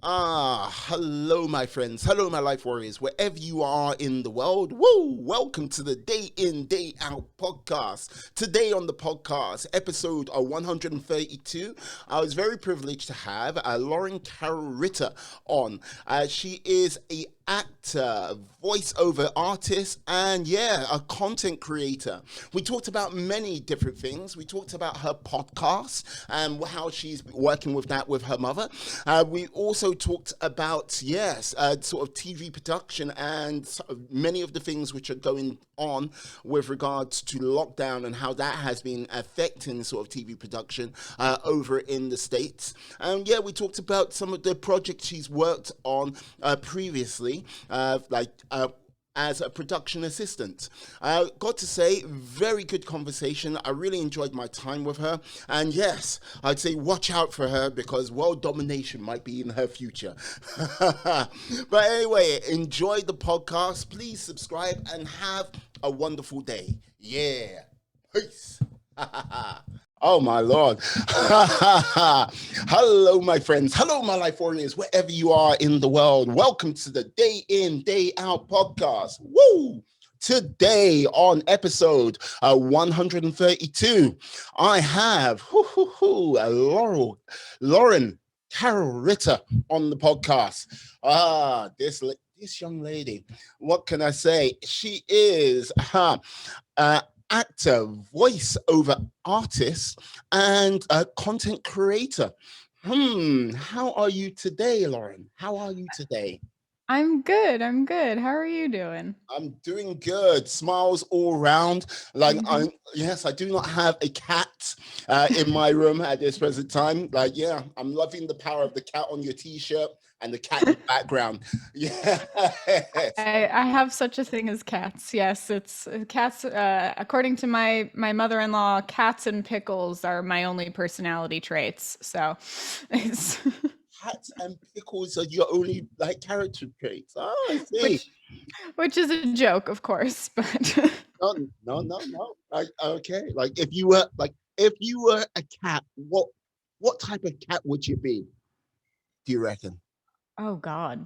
Hello, my friends. Hello, my life warriors, wherever you are in the world. Woo! Welcome to the Day In, Day Out podcast. Today on the podcast, episode 132, I was very privileged to have Lauren Carole Ritter on. She is a actor, voiceover artist, and a content creator. We talked about many different things. We talked about her podcast and how she's working with that with her mother. We also talked about, sort of TV production and many of the things which are going on with regards to lockdown and how that has been affecting sort of TV production over in the States. And we talked about some of the projects she's worked on previously, as a production assistant. Got to say, very good conversation. I really enjoyed my time with her. And yes, I'd say watch out for her because world domination might be in her future. But anyway, enjoy the podcast. Please subscribe and have a wonderful day. Yeah. Peace. Oh my Lord. Hello, my friends. Hello, my life warriors, wherever you are in the world. Welcome to the Day In, Day Out podcast. Woo! Today on episode 132, I have Lauren Carole Ritter on the podcast. This young lady, what can I say? She is actor, voiceover artist, and a content creator. How are you today, Lauren? How are you today? I'm good. I'm good. How are you doing? I'm doing good. Smiles all around. Mhm. Yes, I do not have a cat in my room at this present time. I'm loving the power of the cat on your t-shirt and the cat in the background. Yeah. I have such a thing as cats. Yes, it's cats. According to my mother-in-law, cats and pickles are my only personality traits. So, it's Hats and pickles are your only character traits. Oh, I see. which which is a joke, of course, but No, no, no, no. Okay. If you were a cat, what type of cat would you be? Do you reckon? oh God.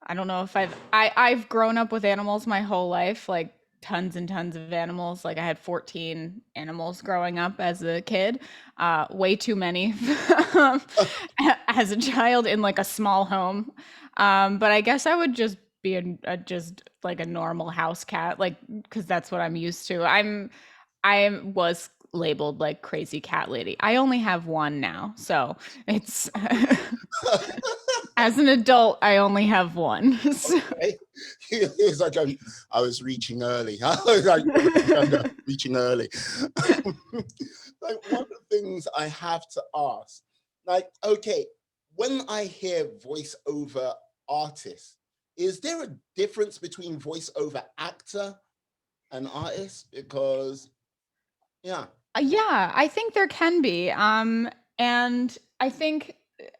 I don't know if I've grown up with animals my whole life, like tons and tons of animals. Like I had 14 animals growing up as a kid. Way too many um, as a child in like a small home. But I guess I would just be just like a normal house cat, like because that's what I'm used to. I was labeled like crazy cat lady. I only have one now, so it's as an adult, I only have one. So Okay. It's like I was reaching early. I was like reaching early. Like one of the things I have to ask, okay, when I hear voiceover artist, is there a difference between voiceover actor and artist? Because yeah. yeah, I think there can be. And I think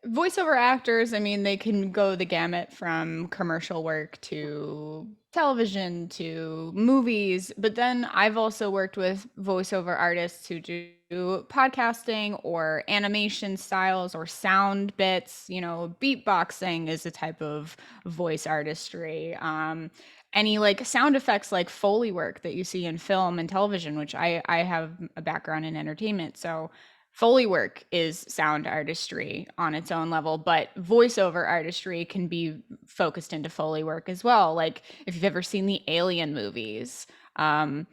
voiceover actors, I mean, they can go the gamut from commercial work to television to movies. But then I've also worked with voiceover artists who do podcasting or animation styles or sound bits. Beatboxing is a type of voice artistry. Any like sound effects like Foley work that you see in film and television, which I have a background in entertainment. So Foley work is sound artistry on its own level, but voiceover artistry can be focused into Foley work as well. Like if you've ever seen the Alien movies, um,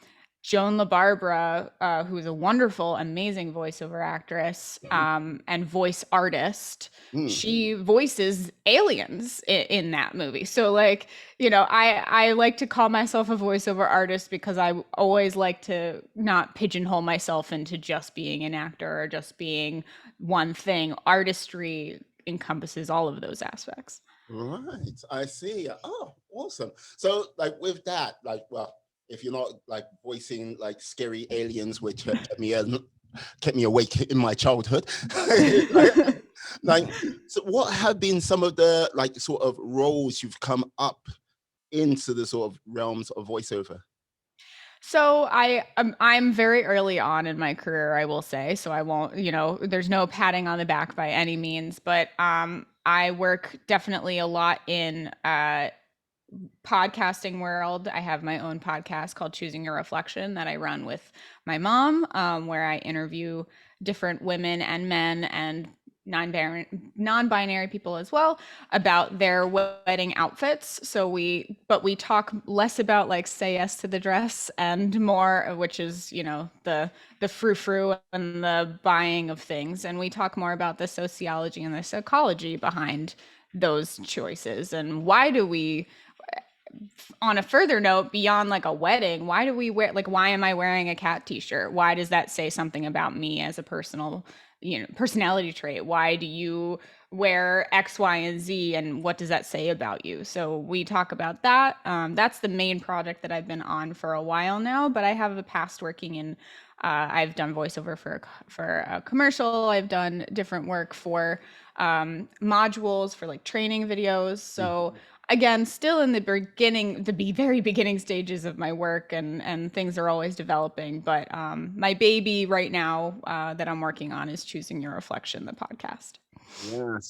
Joan LaBarbera, who is a wonderful, amazing voiceover actress and voice artist, Hmm. she voices aliens in that movie. So, like, I like to call myself a voiceover artist because I always like to not pigeonhole myself into just being an actor or just being one thing. Artistry encompasses all of those aspects. Right, I see. Oh, awesome. So, with that, if you're not voicing scary aliens, which kept me awake in my childhood, like, so what have been some of the sort of roles you've come up into the sort of realms of voiceover? So I'm very early on in my career, I will say. So I won't, there's no patting on the back by any means, but I work definitely a lot in podcasting world. I have my own podcast called Choosing Your Reflection that I run with my mom, where I interview different women and men and non-binary people as well about their wedding outfits. But we talk less about like say yes to the dress and more, which is, you know, the frou-frou and the buying of things. And we talk more about the sociology and the psychology behind those choices and why do we, on a further note, beyond like a wedding, why do we wear, like, why am I wearing a cat t-shirt? Why does that say something about me as a personal, you know, personality trait? Why do you wear X, Y, and Z? And what does that say about you? So we talk about that. That's the main project that I've been on for a while now, but I have a past working in, I've done voiceover for a commercial. I've done different work for modules for like training videos. So again, still in the beginning, very beginning stages of my work, and things are always developing. But my baby right now that I'm working on is Choosing Your Reflection, the podcast.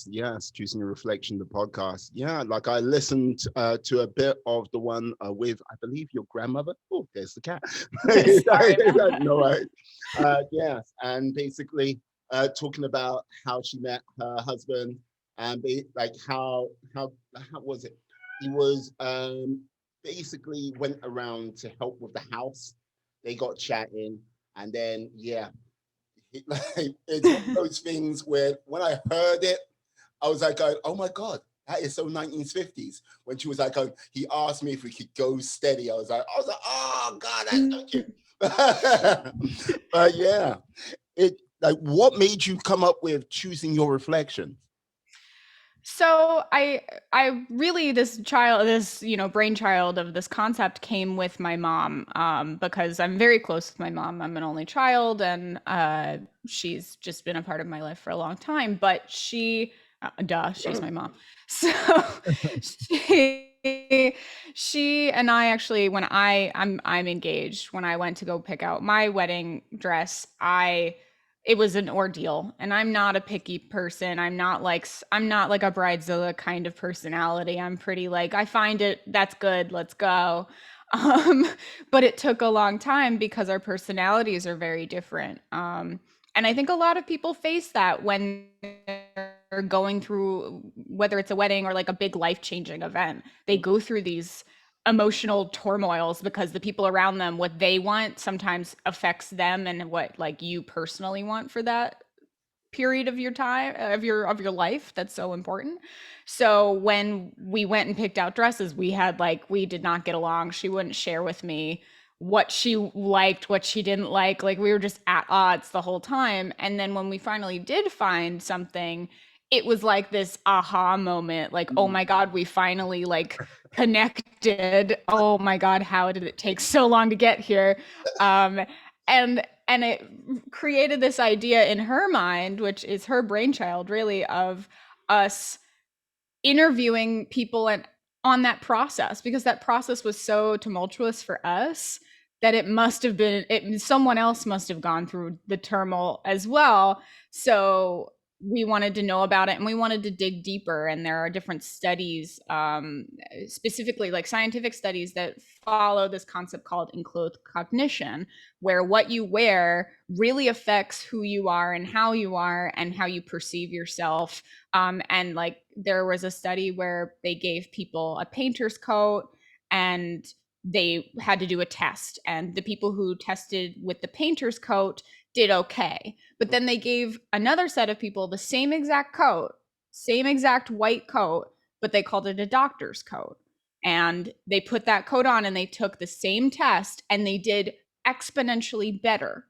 Yes, Choosing a Reflection, the podcast. Yeah, like I listened to a bit of the one with, I believe, your grandmother. Oh, there's the cat. Sorry about that. No, yes, and basically talking about how she met her husband and like how was it? He was basically went around to help with the house. They got chatting, and then like it's one of those things where when I heard it, I was like, oh my God, that is so 1950s. When she was like, he asked me if we could go steady. I was like, oh God, that's so cute. But yeah, it like what made you come up with Choosing Your Reflection? So I really, this, you know, brainchild of this concept came with my mom, because I'm very close with my mom. I'm an only child, and she's just been a part of my life for a long time. But she's my mom. So she and I actually, when I'm engaged, when I went to go pick out my wedding dress, it was an ordeal, and I'm not a picky person. I'm not like a bridezilla kind of personality. I'm pretty like, I find it, that's good, let's go. um but it took a long time because our personalities are very different. And I think a lot of people face that when they're going through, whether it's a wedding or like a big life-changing event. They go through these emotional turmoils because the people around them, what they want sometimes affects them, and what like you personally want for that period of your time, of your life, that's so important. So when we went and picked out dresses, we did not get along. She wouldn't share with me what she liked, what she didn't like we were just at odds the whole time. And then when we finally did find something, it was like this aha moment, like, oh my God, we finally like connected. Oh my God, how did it take so long to get here? And it created this idea in her mind, which is her brainchild really, of us interviewing people and on that process, because that process was so tumultuous for us that it must have been someone else must have gone through the turmoil as well. So we wanted to know about it, and we wanted to dig deeper. And there are different studies, specifically like scientific studies, that follow this concept called enclothed cognition, where what you wear really affects who you are and how you perceive yourself. And like there was a study where they gave people a painter's coat, and they had to do a test, and the people who tested with the painter's coat did okay. But then they gave another set of people the same exact coat, same exact white coat, but they called it a doctor's coat. And they put that coat on and they took the same test, and they did exponentially better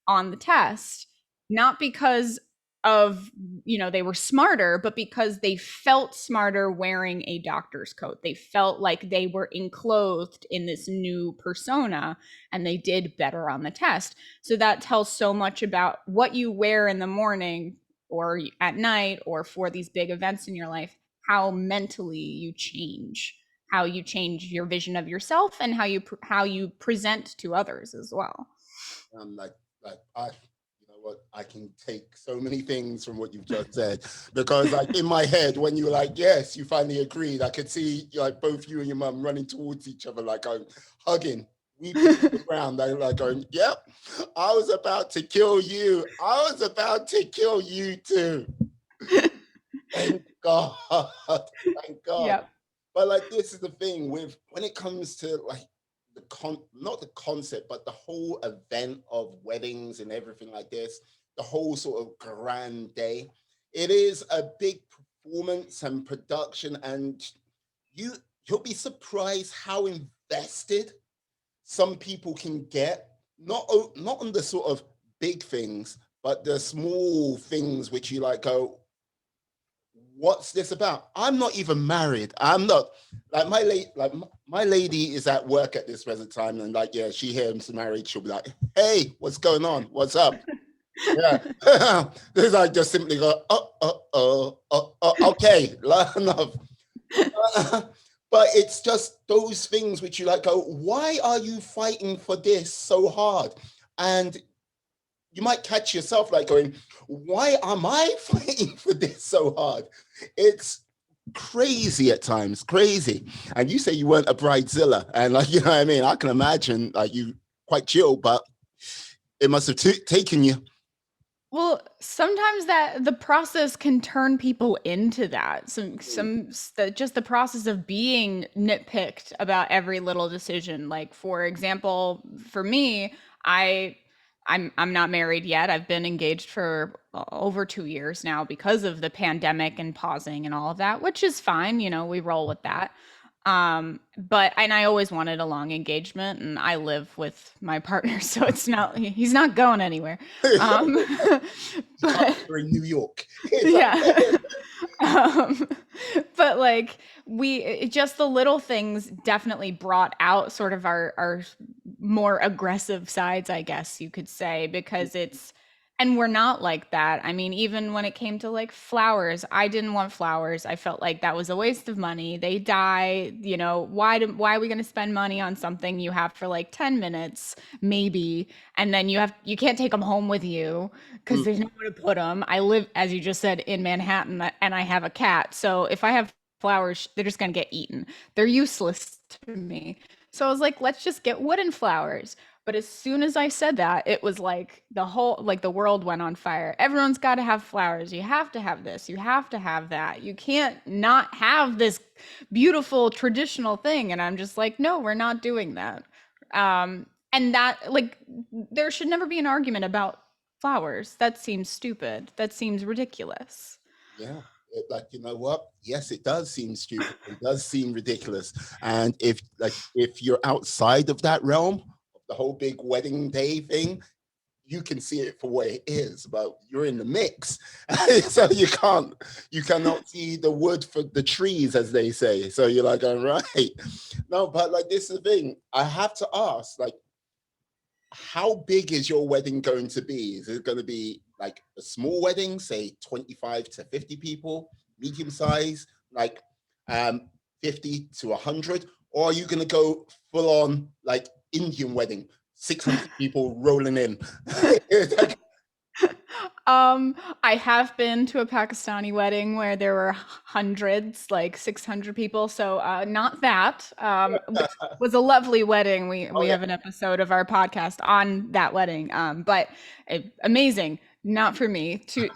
on the test, not because of, you know, they were smarter, but because they felt smarter wearing a doctor's coat. They felt like they were enclosed in this new persona, and they did better on the test. So that tells so much about what you wear in the morning or at night or for these big events in your life, how mentally you change, how you change your vision of yourself, and how you present to others as well. Um, like like I, what, I can take so many things from what you've just said, because like in my head, when you were like, yes, you finally agreed, I could see like both you and your mum running towards each other, like hugging, weeping on the ground. They were like going, yep, I was about to kill you. I was about to kill you too. Thank God. Thank God. Yep. But like this is the thing with when it comes to like not the concept, but the whole event of weddings and everything like this, the whole sort of grand day. It is a big performance and production, and you you'll be surprised how invested some people can get. Not on the sort of big things, but the small things which you like go, what's this about? I'm not even married. I'm not like my lady is at work at this present time, and like yeah, she hears married, she'll be like, "Hey, what's going on? What's up?" Yeah, this I just simply go, okay, enough. But it's just those things which you like go, why are you fighting for this so hard? And you might catch yourself like going, why am I fighting for this so hard? It's crazy at times, crazy. And you say you weren't a bridezilla, and like, you know what I mean? I can imagine like you quite chill, but it must have taken you. Well, sometimes that the process can turn people into that. Just the process of being nitpicked about every little decision. Like for example, for me, I I'm not married yet. I've been engaged for over 2 years now because of the pandemic and pausing and all of that, which is fine, we roll with that. But and I always wanted a long engagement, and I live with my partner, so it's not he's not going anywhere. Um but You're in New York. yeah. um but like just the little things definitely brought out sort of our more aggressive sides, I guess you could say, because it's and we're not like that. I mean, even when it came to like flowers, I didn't want flowers. I felt like that was a waste of money. They die, why are we going to spend money on something you have for like 10 minutes maybe, and then you can't take them home with you because Mm, there's nowhere to put them. I live, as you just said, in Manhattan, and I have a cat. So if I have flowers, they're just going to get eaten. They're useless to me. So I was like, let's just get wooden flowers. But as soon as I said that, it was like the world went on fire. Everyone's got to have flowers. You have to have this. You have to have that. You can't not have this beautiful traditional thing. And I'm just like, no, we're not doing that. And that, like, there should never be an argument about flowers. That seems stupid. That seems ridiculous. yeah. Like, you know what? Yes, it does seem stupid. It does seem ridiculous. And if you're outside of that realm of the whole big wedding day thing, you can see it for what it is, but you're in the mix. So you cannot see the wood for the trees, as they say. So you're like, all right. No, but like this is the thing. I have to ask, like, how big is your wedding going to be? Is it going to be like a small wedding, say 25 to 50 people, medium size, like 50 to 100? Or are you going to go full on like Indian wedding, 600 people rolling in? Like, I have been to a Pakistani wedding where there were hundreds, like 600 people. So, not that, which was a lovely wedding. We oh, yeah. have an episode of our podcast on that wedding. But amazing. Not for me. Too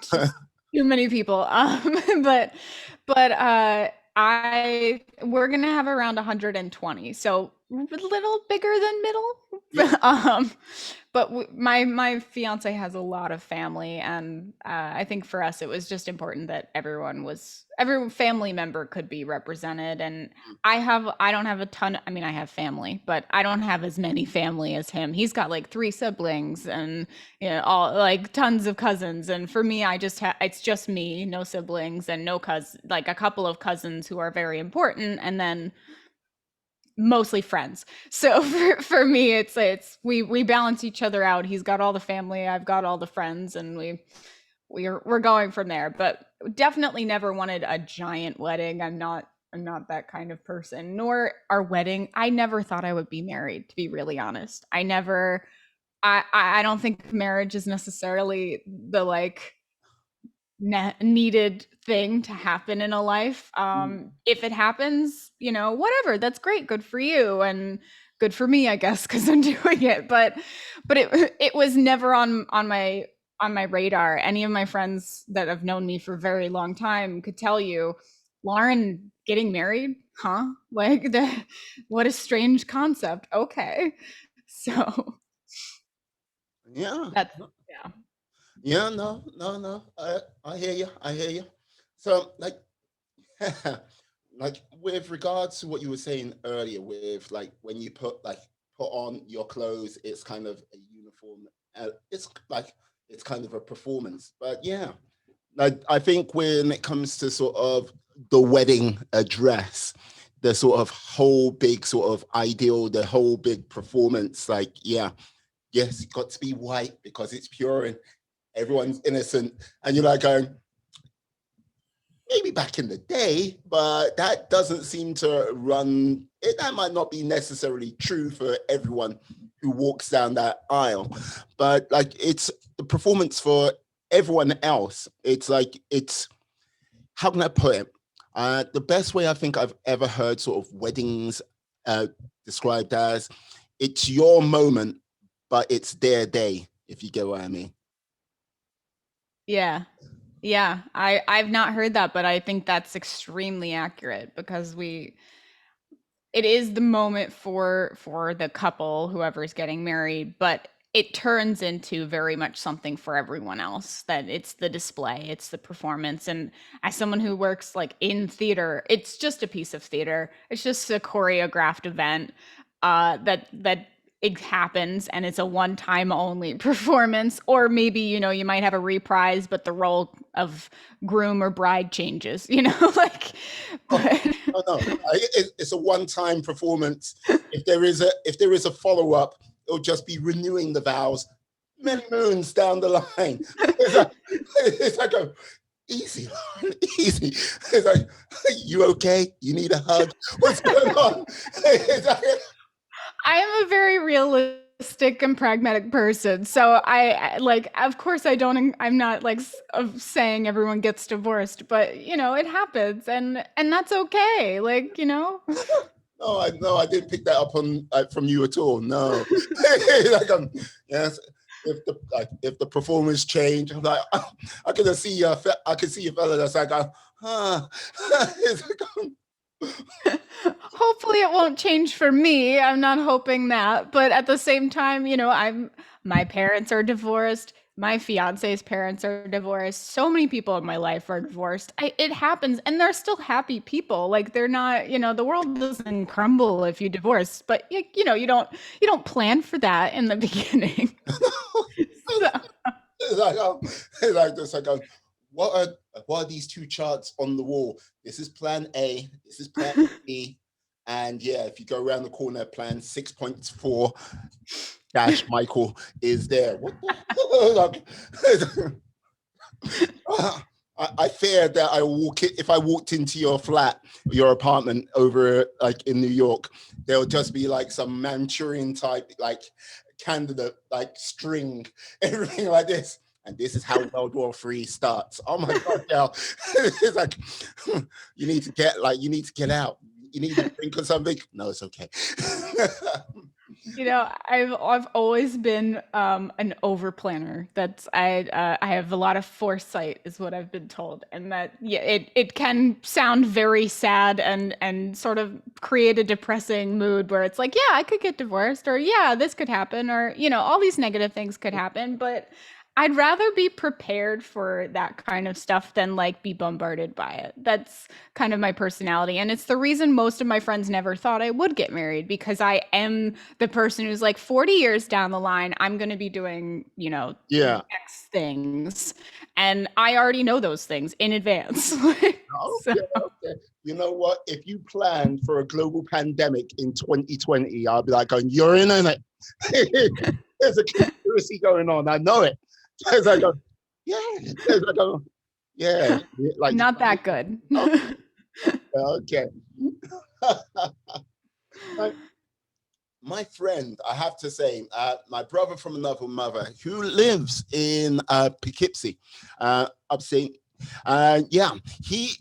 many people. But I we're gonna have around 120. So a little bigger than middle. Yeah. But my fiance has a lot of family, and I think for us it was just important that every family member could be represented. And I don't have a ton. I mean, I have family, but I don't have as many family as him. He's got like 3 siblings, and all like tons of cousins. And for me, it's just me, no siblings, and no cousins, like a couple of cousins who are very important, and then mostly friends. So for me, it's we balance each other out. He's got all the family, I've got all the friends, and we're going from there. But definitely never wanted a giant wedding. I'm not that kind of person. Nor our wedding. I never thought I would be married, to be really honest. I don't think marriage is necessarily the like needed thing to happen in a life. If it happens, whatever, that's great, good for you, and good for me, I guess, because I'm doing it. But it was never on my radar. Any of my friends that have known me for a very long time could tell you, Lauren getting married, huh? Like what a strange concept. Okay. So Yeah. that's yeah. Yeah, no. I hear you. I hear you. So, like, like with regards to what you were saying earlier, with like when you put on your clothes, it's kind of a uniform. It's like it's kind of a performance. But yeah, I think when it comes to sort of the wedding address, the sort of whole big sort of ideal, the whole big performance, like yeah, yes, it's got to be white because it's pure and everyone's innocent, and you're like going, maybe back in the day, but that doesn't seem to run. That might not be necessarily true for everyone who walks down that aisle, but like it's the performance for everyone else. It's like it's how can I put it? The best way I think I've ever heard sort of weddings described as it's your moment, but it's their day. If you get what I mean. Yeah. Yeah, I've not heard that, but I think that's extremely accurate because it is the moment for the couple, whoever's getting married, but it turns into very much something for everyone else. That it's the display, it's the performance, and as someone who works like in theater, it's just a piece of theater. It's just a choreographed event that it happens and it's a one time only performance, or maybe you might have a reprise but the role of groom or bride changes, like Oh, but no. It's a one-time performance. If there is a follow-up, it'll just be renewing the vows many moons down the line. It's like a easy, easy. It's like, you okay? You need a hug? What's going on? It's like, I am a very realistic and pragmatic person. So like, of course, I'm not like of saying everyone gets divorced, but it happens, and that's okay. Like, no, I didn't pick that up on from you at all. No, like yes. If the performance change, I'm like, I can see I can see a fella that's like, huh. It's like, hopefully it won't change for me. I'm not hoping that, but at the same time, my parents are divorced. My fiance's parents are divorced. So many people in my life are divorced. It happens, and they're still happy people. Like they're not, the world doesn't crumble if you divorce, but you don't plan for that in the beginning. So, it's like, it's like this. Like, what are these two charts on the wall? This is Plan A. This is Plan B. And yeah, if you go around the corner, Plan 6.4 dash Michael is there. What the? I fear that if I walked into your flat, your apartment over like in New York, there'll just be like some Manchurian type like candidate like string, everything like this. And this is how World War III starts. Oh my God, Gal. It's like you need to get out. You need to drink or something. No, it's okay. I've always been an over planner. I have a lot of foresight, is what I've been told, and that yeah, it can sound very sad and sort of create a depressing mood where it's like, yeah, I could get divorced, or yeah, this could happen, or all these negative things could happen, but I'd rather be prepared for that kind of stuff than like be bombarded by it. That's kind of my personality. And it's the reason most of my friends never thought I would get married, because I am the person who's like 40 years down the line, I'm going to be doing, Yeah. X things. And I already know those things in advance. So, Okay, okay. You know what? If you plan for a global pandemic in 2020, I'll be like, going, you're in it. There's a conspiracy going on. I know it. As I go, yeah. As I go, yeah. Like not that good. okay. my, my friend, I have to say, my brother from another mother who lives in Poughkeepsie, upstate. Yeah, he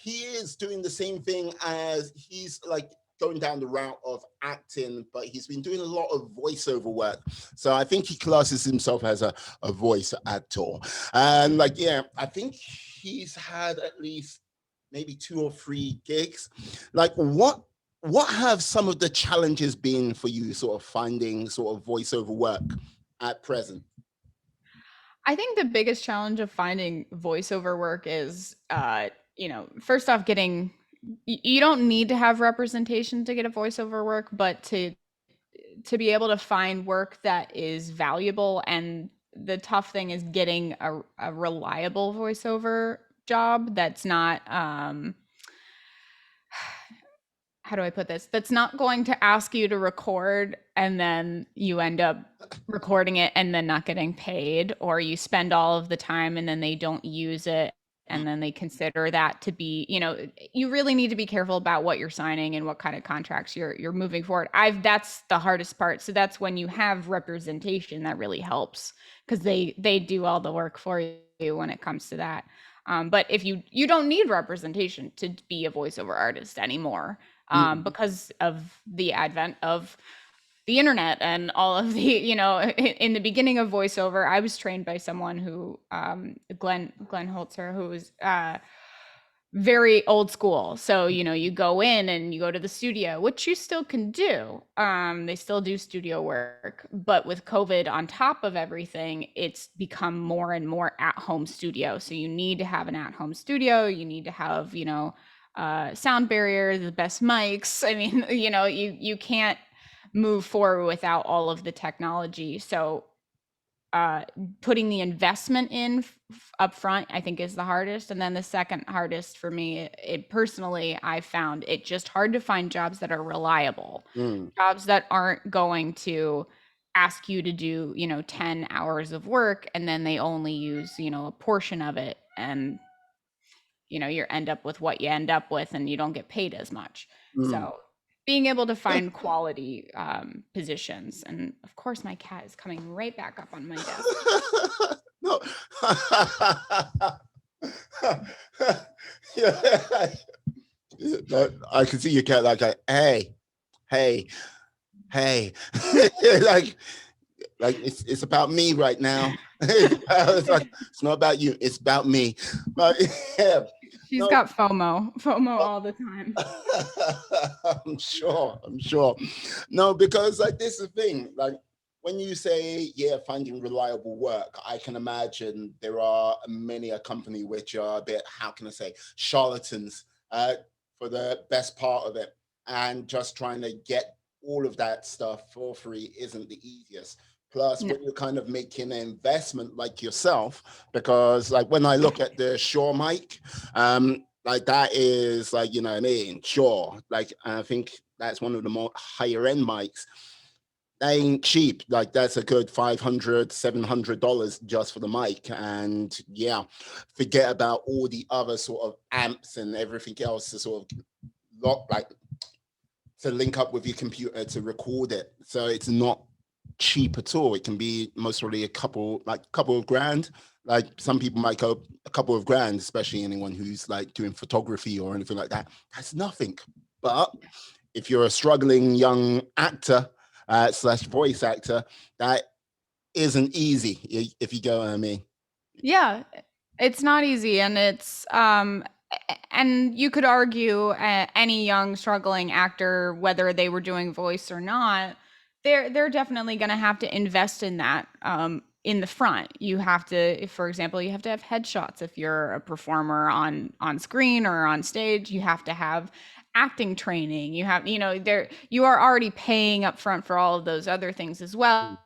he is doing the same thing as he's like going down the route of acting, but he's been doing a lot of voiceover work. So I think he classes himself as a voice actor. And like, yeah, I think he's had at least maybe 2 or 3 gigs. Like what have some of the challenges been for you sort of finding sort of voiceover work at present? I think the biggest challenge of finding voiceover work is, first off, you don't need to have representation to get a voiceover work, but to be able to find work that is valuable, and the tough thing is getting a reliable voiceover job that's not how do I put this? That's not going to ask you to record and then you end up recording it and then not getting paid, or you spend all of the time and then they don't use it and then they consider that to be, you really need to be careful about what you're signing and what kind of contracts you're moving forward. That's the hardest part. So that's when you have representation that really helps, because they do all the work for you when it comes to that. But if you don't need representation to be a voiceover artist anymore, Mm. because of the advent of the internet and all of the, in the beginning of voiceover, I was trained by someone who, Glenn Holzer, who was very old school. So, you go in and you go to the studio, which you still can do. They still do studio work, but with COVID on top of everything, it's become more and more at home studio. So you need to have an at home studio. You need to have, sound barrier, the best mics. I mean, you can't move forward without all of the technology. So putting the investment in up front, I think, is the hardest. And then the second hardest for me, personally, I found it just hard to find jobs that are reliable, Mm. jobs that aren't going to ask you to do, 10 hours of work and then they only use, a portion of it. And, you end up with what you end up with and you don't get paid as much. Mm. So being able to find quality positions. And of course, my cat is coming right back up on my desk. No. Yeah. No, I can see your cat like, hey, hey, hey. like it's about me right now. It's like it's not about you, it's about me. But yeah, She's no. got FOMO all the time. I'm sure. No, because like this is the thing. Like when you say, yeah, finding reliable work, I can imagine there are many a company which are a bit, how can I say, charlatans for the best part of it. And just trying to get all of that stuff for free isn't the easiest. Plus, No. when you're kind of making an investment like yourself, because like when I look at the Shure mic, like that is like, you know what I mean, Sure. Like I think that's one of the more higher end mics. They ain't cheap. Like that's a good $500, $700 just for the mic. And yeah, forget about all the other sort of amps and everything else to sort of lock, like to link up with your computer to record it. So it's not cheap at all. It can be most probably a couple of grand. Like some people might go a couple of grand, especially anyone who's like doing photography or anything like that. That's nothing. But if you're a struggling young actor slash voice actor, that isn't easy. If you go, I mean, Yeah, it's not easy, and and you could argue any young struggling actor, whether they were doing voice or not, they're definitely going to have to invest in that in the front. You have to, if, for example, you have to have headshots if you're a performer on screen or on stage. You have to have acting training. You have, there you are already paying up front for all of those other things as well.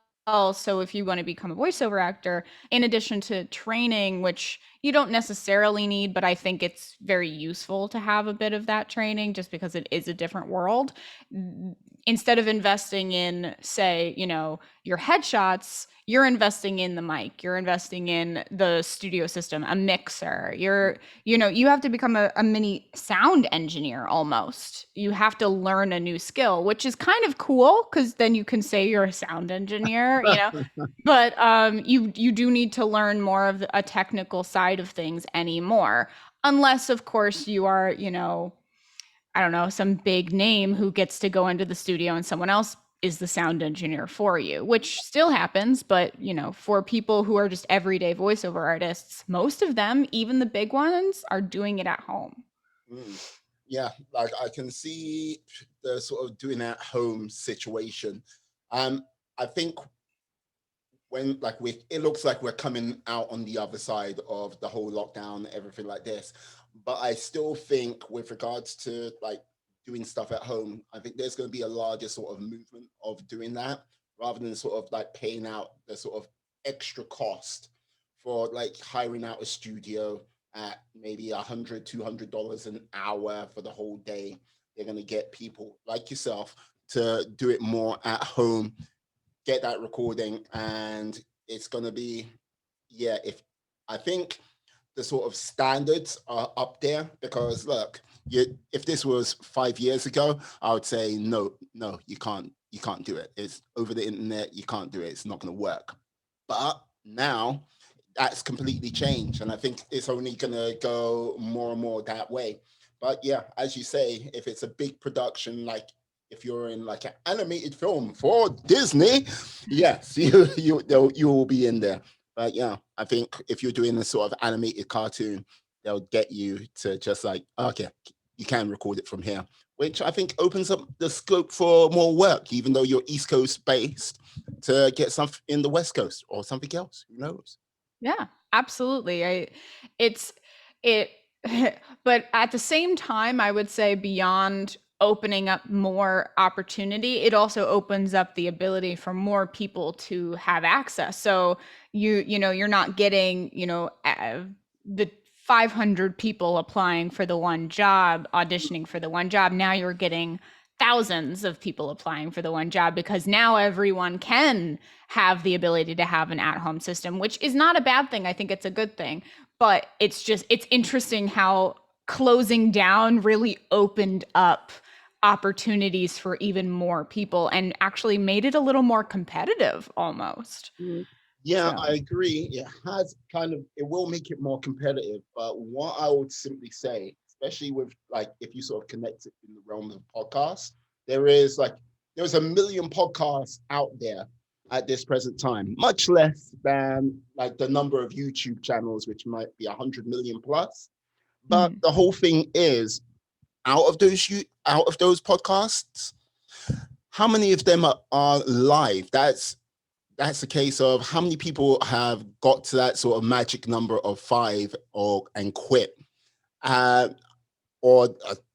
So if you want to become a voiceover actor, in addition to training, which you don't necessarily need, but I think it's very useful to have a bit of that training just because it is a different world. instead of investing in, say, your headshots, you're investing in the mic, you're investing in the studio system, a mixer. You have to become a mini sound engineer almost. You have to learn a new skill, which is kind of cool because then you can say you're a sound engineer. But you do need to learn more of a technical side of things anymore, unless, of course, you are, I don't know, some big name who gets to go into the studio and someone else is the sound engineer for you, which still happens. But, for people who are just everyday voiceover artists, most of them, even the big ones, are doing it at home. Yeah, like I can see the sort of doing at home situation. I think when it looks like we're coming out on the other side of the whole lockdown, everything like this. But I still think with regards to like doing stuff at home, I think there's going to be a larger sort of movement of doing that rather than sort of like paying out the sort of extra cost for like hiring out a studio at maybe $100-$200 an hour for the whole day. They're going to get people like yourself to do it more at home, get that recording, and it's going to be, yeah, if I think the sort of standards are up there because look, if this was 5 years ago, I would say no, you can't do it. It's over the internet, you can't do it. It's not going to work. But now that's completely changed, and I think it's only going to go more and more that way. But yeah, as you say, if it's a big production, like if you're in like an animated film for Disney, yes, you will be in there. But yeah, I think if you're doing a sort of animated cartoon, they'll get you to just like, okay, you can record it from here, which I think opens up the scope for more work, even though you're East Coast based, to get something in the West Coast or something else. Who knows? Yeah, absolutely. It's it, but at the same time, I would say beyond opening up more opportunity, it also opens up the ability for more people to have access. So you're not getting, the 500 people applying for the one job, auditioning for the one job. Now you're getting thousands of people applying for the one job because now everyone can have the ability to have an at-home system, which is not a bad thing. I think it's a good thing. But it's interesting how closing down really opened up opportunities for even more people and actually made it a little more competitive almost. Yeah, So, I agree. It will make it more competitive. But what I would simply say, especially with like, if you sort of connect it in the realm of podcasts, there's a million podcasts out there at this present time, much less than like the number of YouTube channels, which might be 100 million plus. But mhm. the whole thing is, out of those podcasts, how many of them are live? That's a case of how many people have got to that sort of magic number of five or and quit, uh, or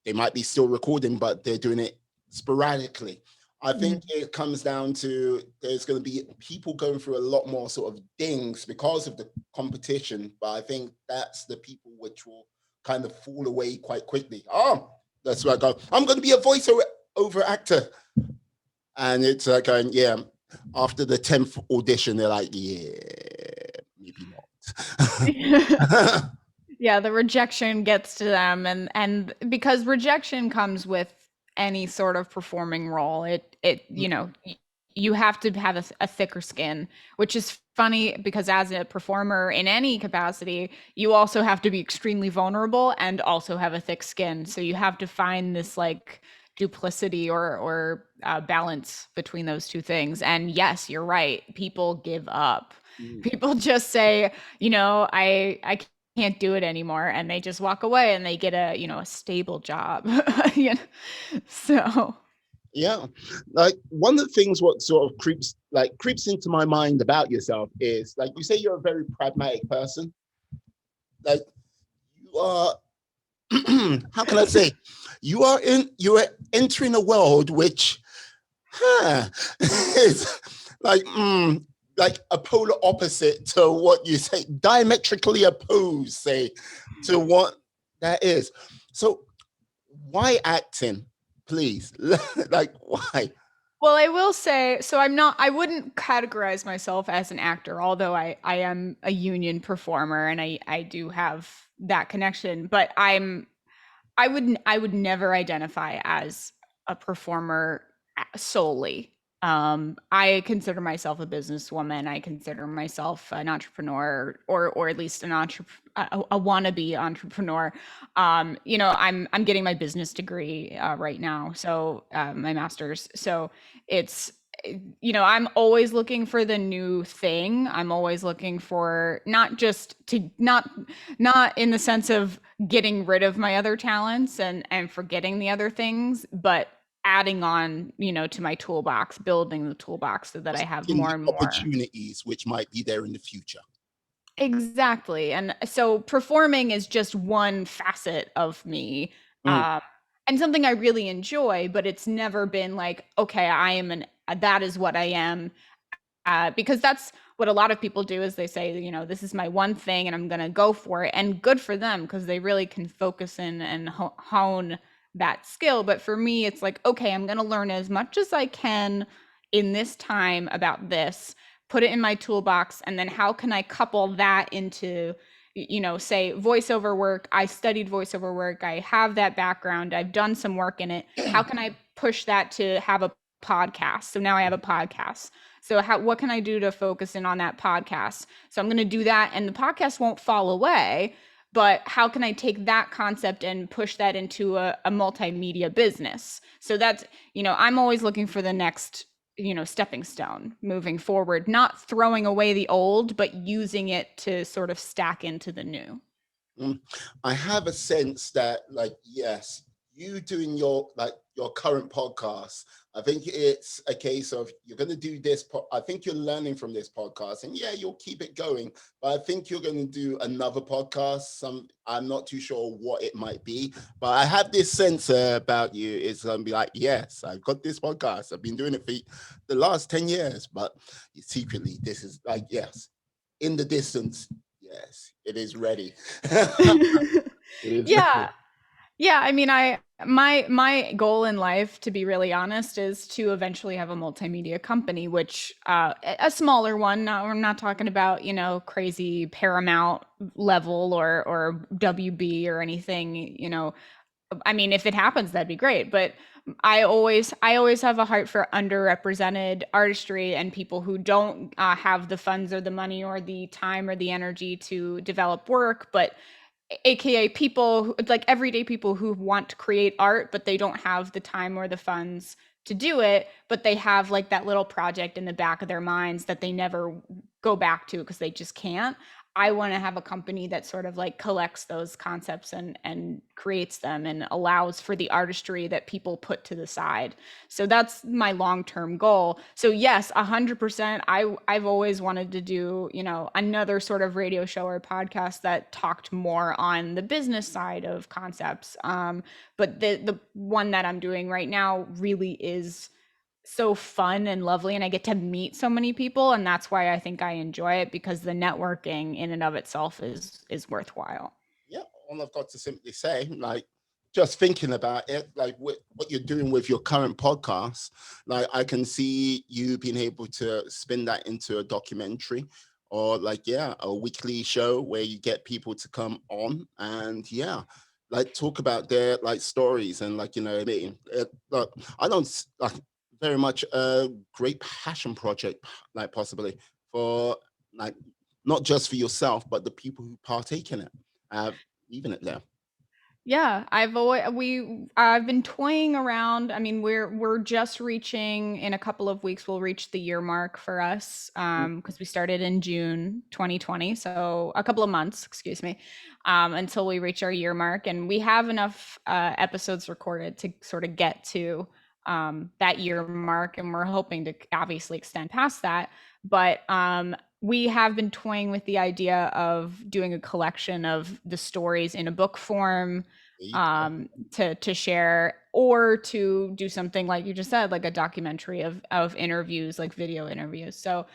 they might be still recording, but they're doing it sporadically. I think it comes down to there's going to be people going through a lot more sort of dings because of the competition, but I think that's the people which will kind of fall away quite quickly. Oh, that's where I go. I'm going to be a voiceover over actor, and it's going, yeah. After the 10th audition, they're like, yeah, maybe not. Yeah, the rejection gets to them, and because rejection comes with any sort of performing role, you have to have a thicker skin, which is funny because as a performer in any capacity, you also have to be extremely vulnerable and also have a thick skin. So you have to find this like duplicity or balance between those two things. And yes, you're right. People give up. People just say, I can't do it anymore, and they just walk away and they get a stable job. you know? So Yeah, like one of the things what sort of creeps into my mind about yourself is like you say you're a very pragmatic person. Like you are, how can I say, you are entering a world which, is like like a polar opposite to what you say, diametrically opposed, say, to what that is. So why acting? Please. Like, why? Well, I will say, so I wouldn't categorize myself as an actor, although I am a union performer and I do have that connection, but I would never identify as a performer solely. I consider myself a businesswoman. I consider myself an entrepreneur, or at least a wannabe entrepreneur. I'm getting my business degree right now, so my master's. So it's I'm always looking for the new thing. I'm always looking for not in the sense of getting rid of my other talents and forgetting the other things, but adding on, to my toolbox, building the toolbox so that I Just have in more the and more. opportunities which might be there in the future. Exactly. And so performing is just one facet of me. Mm, Um, and something I really enjoy, but it's never been like, okay, that is what I am. Because that's what a lot of people do is they say, this is my one thing and I'm going to go for it. And good for them because they really can focus in and hone that skill. But for me, it's like, okay, I'm going to learn as much as I can in this time about this, put it in my toolbox. And then how can I couple that into, say voiceover work? I studied voiceover work. I have that background. I've done some work in it. How can I push that to have a podcast? So now I have a podcast. So what can I do to focus in on that podcast? So I'm going to do that and the podcast won't fall away, but how can I take that concept and push that into a multimedia business? So that's, I'm always looking for the next, stepping stone moving forward, not throwing away the old, but using it to sort of stack into the new. mm. I have a sense that, like, yes, you doing your current podcast, I think it's a case of you're going to do this. I think you're learning from this podcast, and yeah, you'll keep it going. But I think you're going to do another podcast. I'm not too sure what it might be, but I have this sense about you. It's going to be like, yes, I've got this podcast. I've been doing it for the last 10 years, but secretly, this is like, yes, in the distance. Yes, it is ready. It is Yeah. ready. Yeah, I mean, my goal in life, to be really honest, is to eventually have a multimedia company, which a smaller one. We're not talking about crazy Paramount level or WB or anything. I mean, if it happens, that'd be great. But I always have a heart for underrepresented artistry and people who don't have the funds or the money or the time or the energy to develop work, but aka people like everyday people who want to create art but they don't have the time or the funds to do it, but they have like that little project in the back of their minds that they never go back to because they just can't. I want to have a company that sort of like collects those concepts and creates them and allows for the artistry that people put to the side. So that's my long-term goal. So yes, 100%. I've always wanted to do, another sort of radio show or podcast that talked more on the business side of concepts. But the one that I'm doing right now really is so fun and lovely, and I get to meet so many people, and that's why I think I enjoy it, because the networking in and of itself is worthwhile. Yeah, all I've got to simply say, like, just thinking about it, like what you're doing with your current podcast, like I can see you being able to spin that into a documentary or like, yeah, a weekly show where you get people to come on and yeah, like talk about their like stories and like, you know what I mean? Look, I don't like very much a great passion project, like possibly for like, not just for yourself, but the people who partake in it. Uh, Leaving it there. Yeah, I've been toying around. I mean, we're just reaching, in a couple of weeks we'll reach the year mark for us, because we started in June 2020, so a couple of months, excuse me, until we reach our year mark, and we have enough episodes recorded to sort of get to that year mark, and we're hoping to obviously extend past that. But we have been toying with the idea of doing a collection of the stories in a book form, There you go. to share, or to do something like you just said, like a documentary of interviews, like video interviews. So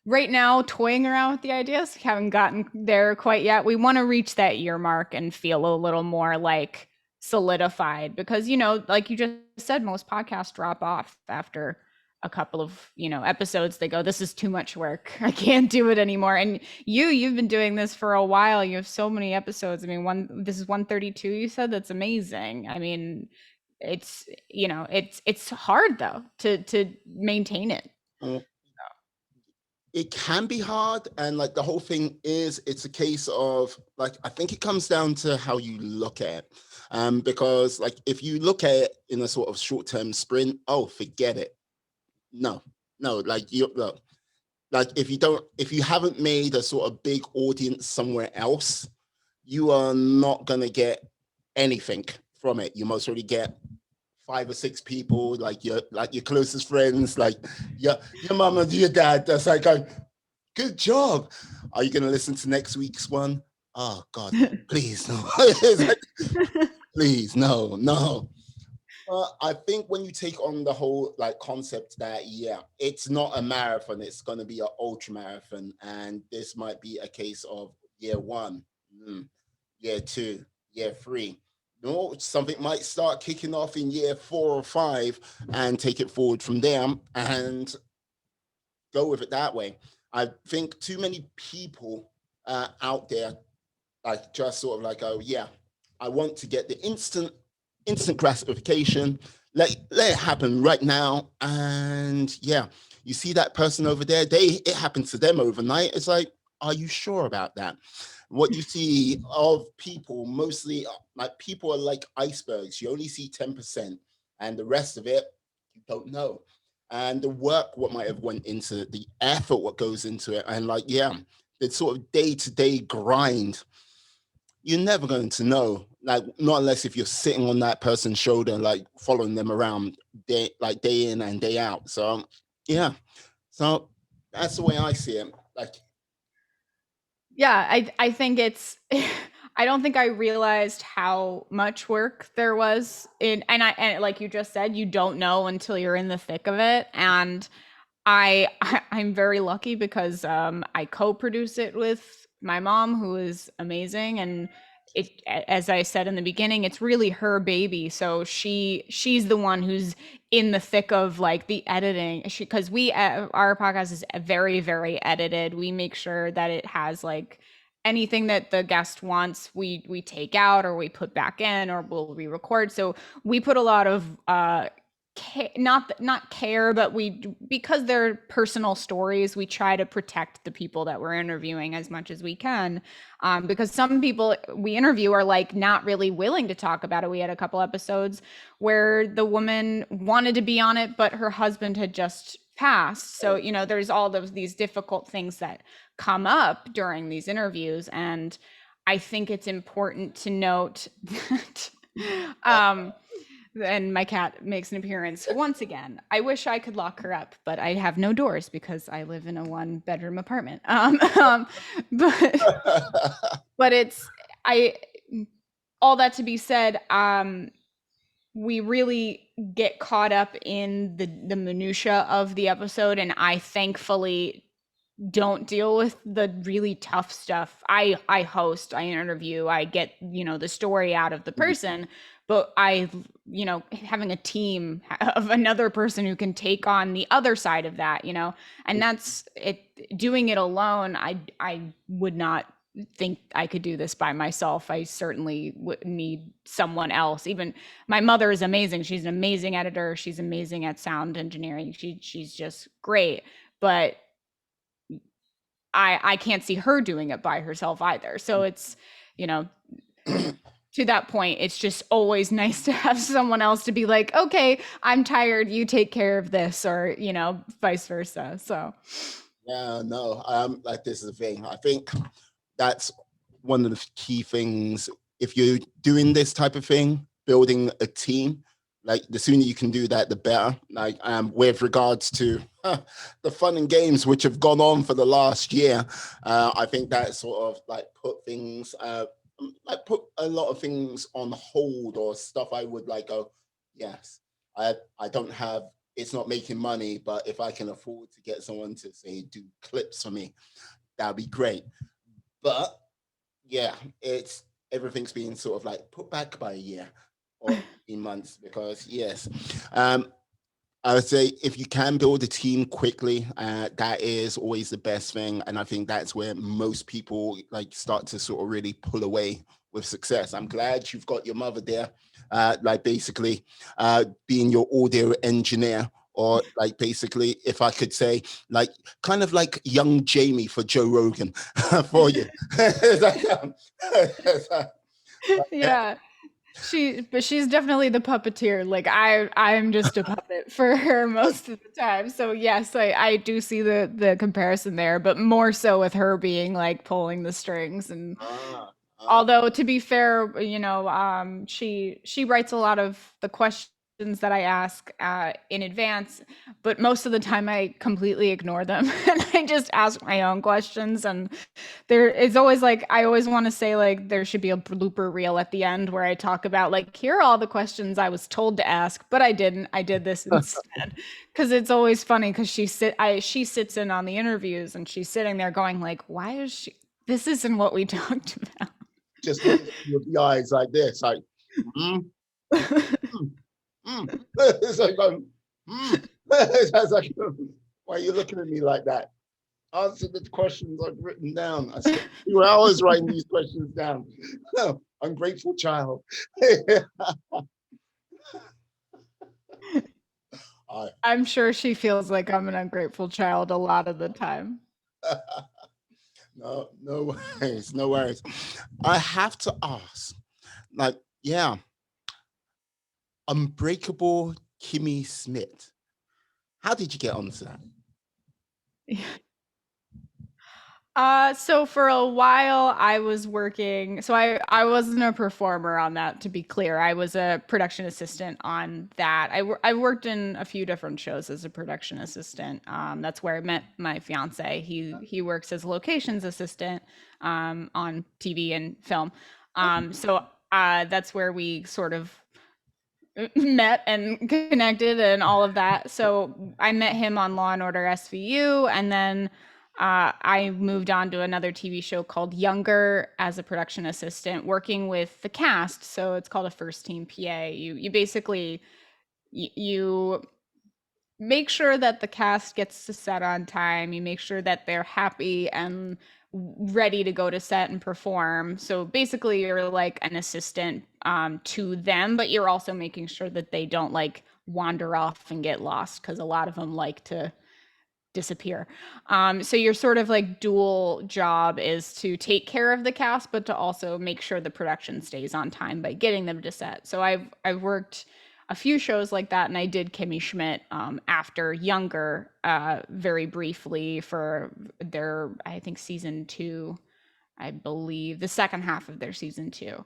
right now, toying around with the ideas, haven't gotten there quite yet. We want to reach that year mark and feel a little more like solidified, because like you just said, most podcasts drop off after a couple of episodes. They go, this is too much work, I can't do it anymore. And you've been doing this for a while, you have so many episodes. I mean, this is 132, you said. That's amazing. I mean, it's hard though to maintain it. Mm. It can be hard, and like the whole thing is, it's a case of like, I think it comes down to how you look at it. Because like if you look at it in a sort of short-term sprint, oh, forget it. No, no, like you look, like if you haven't made a sort of big audience somewhere else, you are not gonna get anything from it. You most really get 5 or 6 people, like your closest friends, like your mom and your dad. That's like, good job. Are you gonna listen to next week's one? Oh God, please no. Please no, no. I think when you take on the whole like concept that it's not a marathon, it's going to be an ultra marathon, and this might be a case of year one, year two, year three. No, something might start kicking off in year 4 or 5, and take it forward from there and go with it that way. I think too many people out there like just sort of like, oh yeah, I want to get the instant gratification. Let it happen right now. And yeah, you see that person over there, it happened to them overnight. It's like, are you sure about that? What you see of people, mostly like people are like icebergs. You only see 10%, and the rest of it, you don't know. And the work, what might have went into it, the effort, what goes into it, and like, yeah, the sort of day-to-day grind, you're never going to know, like not unless if you're sitting on that person's shoulder, like following them around day in and day out. So yeah, so that's the way I see it. Like, Yeah, I think it's I don't think I realized how much work there was in, and like you just said, you don't know until you're in the thick of it. And I'm very lucky because I co-produce it with my mom, who is amazing. And as I said in the beginning, it's really her baby. So she's the one who's in the thick of like the editing. Because our podcast is very, very edited. We make sure that it has like anything that the guest wants, we take out or we put back in or we'll re-record. So we put a lot of not care, but because they're personal stories, we try to protect the people that we're interviewing as much as we can, because some people we interview are like not really willing to talk about it. We had a couple episodes where the woman wanted to be on it, but her husband had just passed. So there's all these difficult things that come up during these interviews, and I think it's important to note that and my cat makes an appearance once again. I wish I could lock her up, but I have no doors because I live in a 1-bedroom apartment. But it's all that to be said, we really get caught up in the minutia of the episode, and I thankfully don't deal with the really tough stuff. I host, I interview, I get the story out of the person, but having a team of another person who can take on the other side of that, and that's it. Doing it alone, I would not think I could do this by myself. I certainly would need someone else. Even my mother is amazing. She's an amazing editor. She's amazing at sound engineering. She's just great. But I can't see her doing it by herself either. So it's, to that point, it's just always nice to have someone else to be like, okay, I'm tired, you take care of this, or, vice versa. So yeah, no, like this is the thing. I think that's one of the key things. If you're doing this type of thing, building a team, like the sooner you can do that, the better. Like with regards to the fun and games which have gone on for the last year, I think that sort of like put a lot of things on hold, or stuff I would like go, yes, I don't have, it's not making money, but if I can afford to get someone to say do clips for me, that'd be great. But yeah, it's everything's being sort of like put back by a year. or 18 months because yes, um, I would say if you can build a team quickly, that is always the best thing, and I think that's where most people like start to sort of really pull away with success. I'm glad you've got your mother there, like basically being your audio engineer, or like basically, if I could say, like kind of like young Jamie for Joe Rogan for you. Yeah. But she's definitely the puppeteer. Like I'm just a puppet for her most of the time. So yes, I do see the comparison there, but more so with her being like pulling the strings. And Ah, ah. although to be fair, she writes a lot of the questions that I ask in advance, but most of the time I completely ignore them and I just ask my own questions. And there it's always like I always want to say like there should be a blooper reel at the end where I talk about like here are all the questions I was told to ask, but I didn't. I did this instead. Because it's always funny because she sits in on the interviews and she's sitting there going like, why is she? This isn't what we talked about. Just looking with the eyes like this, like, mm, mm, mm. It's like, it's like, why are you looking at me like that? Answer the questions I've written down. I spent 2 hours writing these questions down. Ungrateful child. I, I'm sure she feels like I'm an ungrateful child a lot of the time. no, no worries, no worries. I have to ask, like, yeah, Unbreakable Kimmy Schmidt. How did you get onto that? So for a while I was working, so I wasn't a performer on that, to be clear. I was a production assistant on that. I worked in a few different shows as a production assistant. That's where I met my fiance. He works as a locations assistant on TV and film. That's where we sort of met and connected and all of that. So I met him on Law and Order SVU, and then I moved on to another TV show called Younger as a production assistant, working with the cast. So it's called a first team PA. You basically you make sure that the cast gets to set on time. You make sure that they're happy and ready to go to set and perform. So basically, you're like an assistant to them, but you're also making sure that they don't like wander off and get lost because a lot of them like to disappear. So your sort of like dual job is to take care of the cast, but to also make sure the production stays on time by getting them to set. So I've worked a few shows like that, and I did Kimmy Schmidt after Younger very briefly for their I think season 2. I believe the second half of their season 2.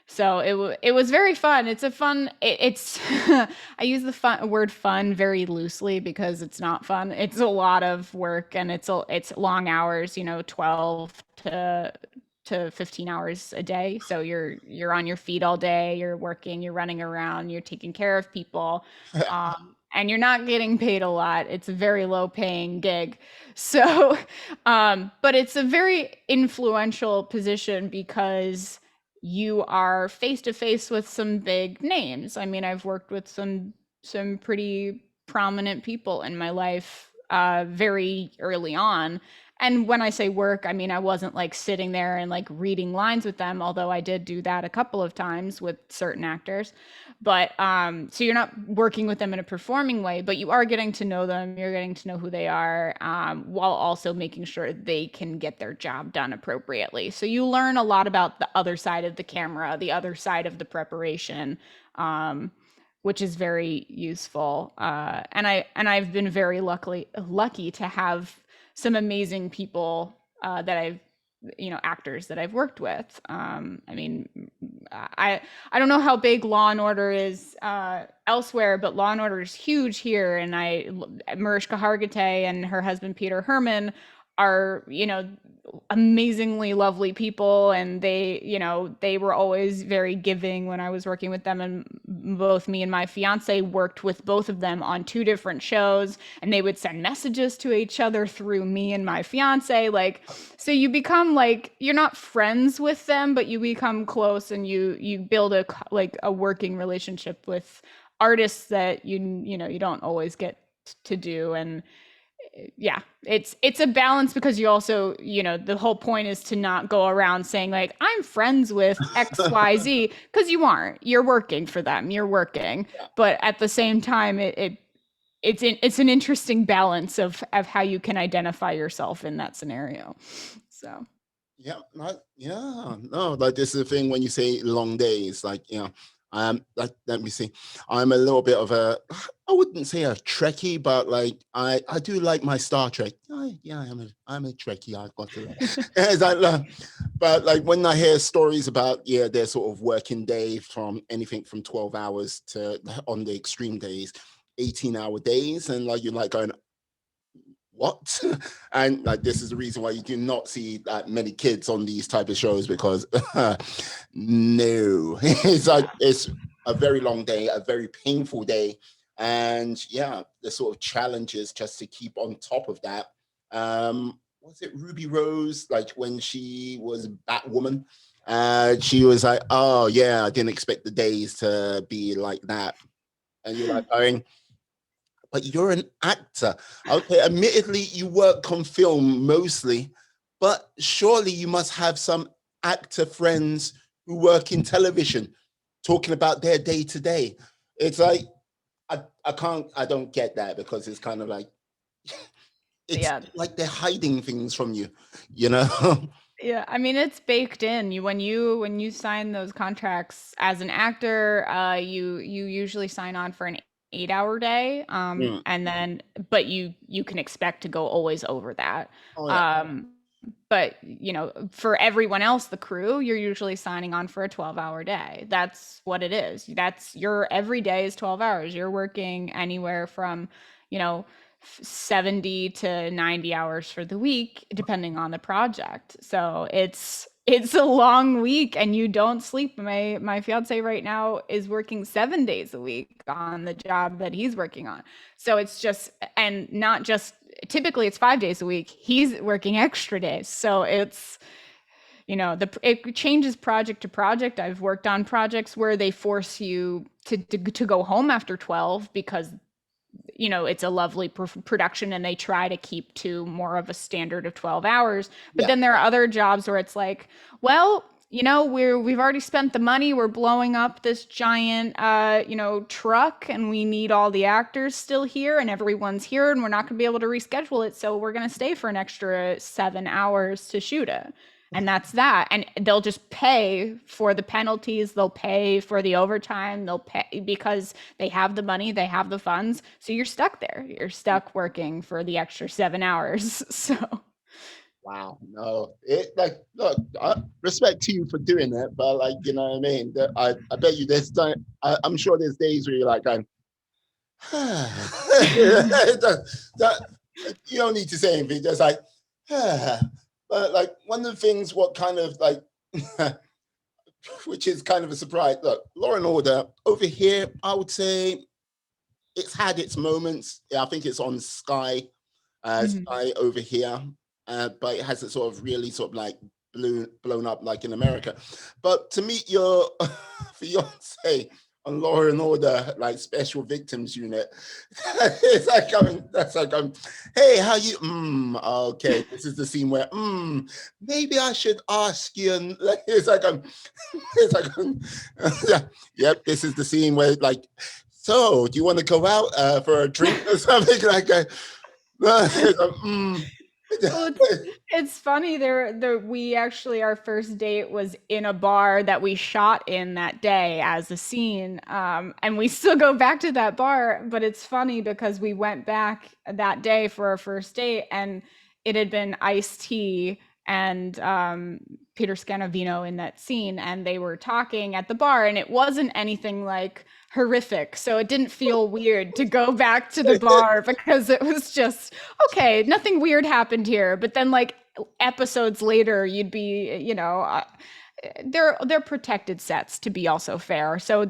So it was very fun. It's a fun. It's I use the word fun very loosely because it's not fun. It's a lot of work and it's long hours. 12 to 15 hours a day. So you're on your feet all day. You're working. You're running around. You're taking care of people. And you're not getting paid a lot. It's a very low paying gig. So, but it's a very influential position because you are face to face with some big names. I mean, I've worked with some pretty prominent people in my life very early on. And when I say work, I mean I wasn't like sitting there and like reading lines with them, although I did do that a couple of times with certain actors. But so you're not working with them in a performing way, but you are getting to know them. You're getting to know who they are, while also making sure they can get their job done appropriately. So you learn a lot about the other side of the camera, the other side of the preparation, which is very useful. And I've been very lucky to have some amazing people that I've actors that I've worked with. I mean, I don't know how big Law and Order is elsewhere, but Law and Order is huge here. And Mariska Hargitay and her husband Peter Herman are, amazingly lovely people, and they were always very giving when I was working with them. And both me and my fiance worked with both of them on two different shows, and they would send messages to each other through me and my fiance. Like, so you become like, you're not friends with them, but you become close, and you build a working relationship with artists that you don't always get to do. And yeah, it's a balance, because you also, the whole point is to not go around saying like, I'm friends with XYZ, because you aren't. You're working for them, you're working. Yeah. But at the same time, it's an interesting balance of how you can identify yourself in that scenario. So Yeah, no, like this is the thing when you say long days, like, like, let me see, I'm a little bit of a, I wouldn't say a Trekkie, but like I do like my Star Trek. Yeah, I'm a Trekkie. I've got to. It's like, but like when I hear stories about their sort of working day from anything from 12 hours to, on the extreme days, 18-hour days, and like you're like going, what? And like this is the reason why you do not see that many kids on these type of shows, because no, it's like, it's a very long day, a very painful day. And yeah, the sort of challenges just to keep on top of that. Was it Ruby Rose, like when she was Batwoman, she was like, oh yeah, I didn't expect the days to be like that. And you're like going, but you're an actor. Okay, admittedly, you work on film mostly, but surely you must have some actor friends who work in television talking about their day to day. It's like, I don't get that, because it's kind of like, it's yeah. like they're hiding things from you, you know? Yeah, I mean, it's baked in. When you sign those contracts as an actor, you usually sign on for an 8-hour day, Mm. and then but you can expect to go always over that. Oh yeah. But for everyone else, the crew, you're usually signing on for a 12-hour day. That's what it is. That's your every day is 12 hours. You're working anywhere from, you know, 70 to 90 hours for the week, depending on the project. So it's a long week, and you don't sleep. My fiance right now is working 7 days a week on the job that he's working on. So it's just, and not just, typically it's 5 days a week. He's working extra days. So it's, it changes project to project. I've worked on projects where they force you to go home after 12, because it's a lovely production, and they try to keep to more of a standard of 12 hours. But Yeah. then there are other jobs where it's like, well, we've already spent the money. We're blowing up this giant, truck, and we need all the actors still here, and everyone's here, and we're not going to be able to reschedule it. So we're going to stay for an extra 7 hours to shoot it. And that's that. And they'll just pay for the penalties. They'll pay for the overtime. They'll pay because they have the money, they have the funds. So you're stuck there. You're stuck working for the extra 7 hours. So Wow, no, it like, look, respect to you for doing it, but like, you know what I mean? I bet you there's time. I'm sure there's days where you're like going, that, you don't need to say anything, just like, but like one of the things, what kind of like, which is kind of a surprise. Look, Law and Order over here, I would say it's had its moments. Yeah, I think it's on Sky, Sky over here, but it hasn't sort of really sort of like blown up like in America. But to meet your fiance on Law and Order, like Special Victims Unit, it's like that's like hey, how you? Okay, this is the scene where maybe I should ask you. And it's like it's like yeah, yep. This is the scene where like, so do you want to go out for a drink or something like that? Well, it's funny. We actually, our first date was in a bar that we shot in that day as a scene, and we still go back to that bar. But it's funny because we went back that day for our first date, and it had been iced tea and Peter Scanavino in that scene, and they were talking at the bar, and it wasn't anything like horrific, so it didn't feel weird to go back to the bar because it was just okay, nothing weird happened here. But then like episodes later, you'd be, they're protected sets, to be also fair. So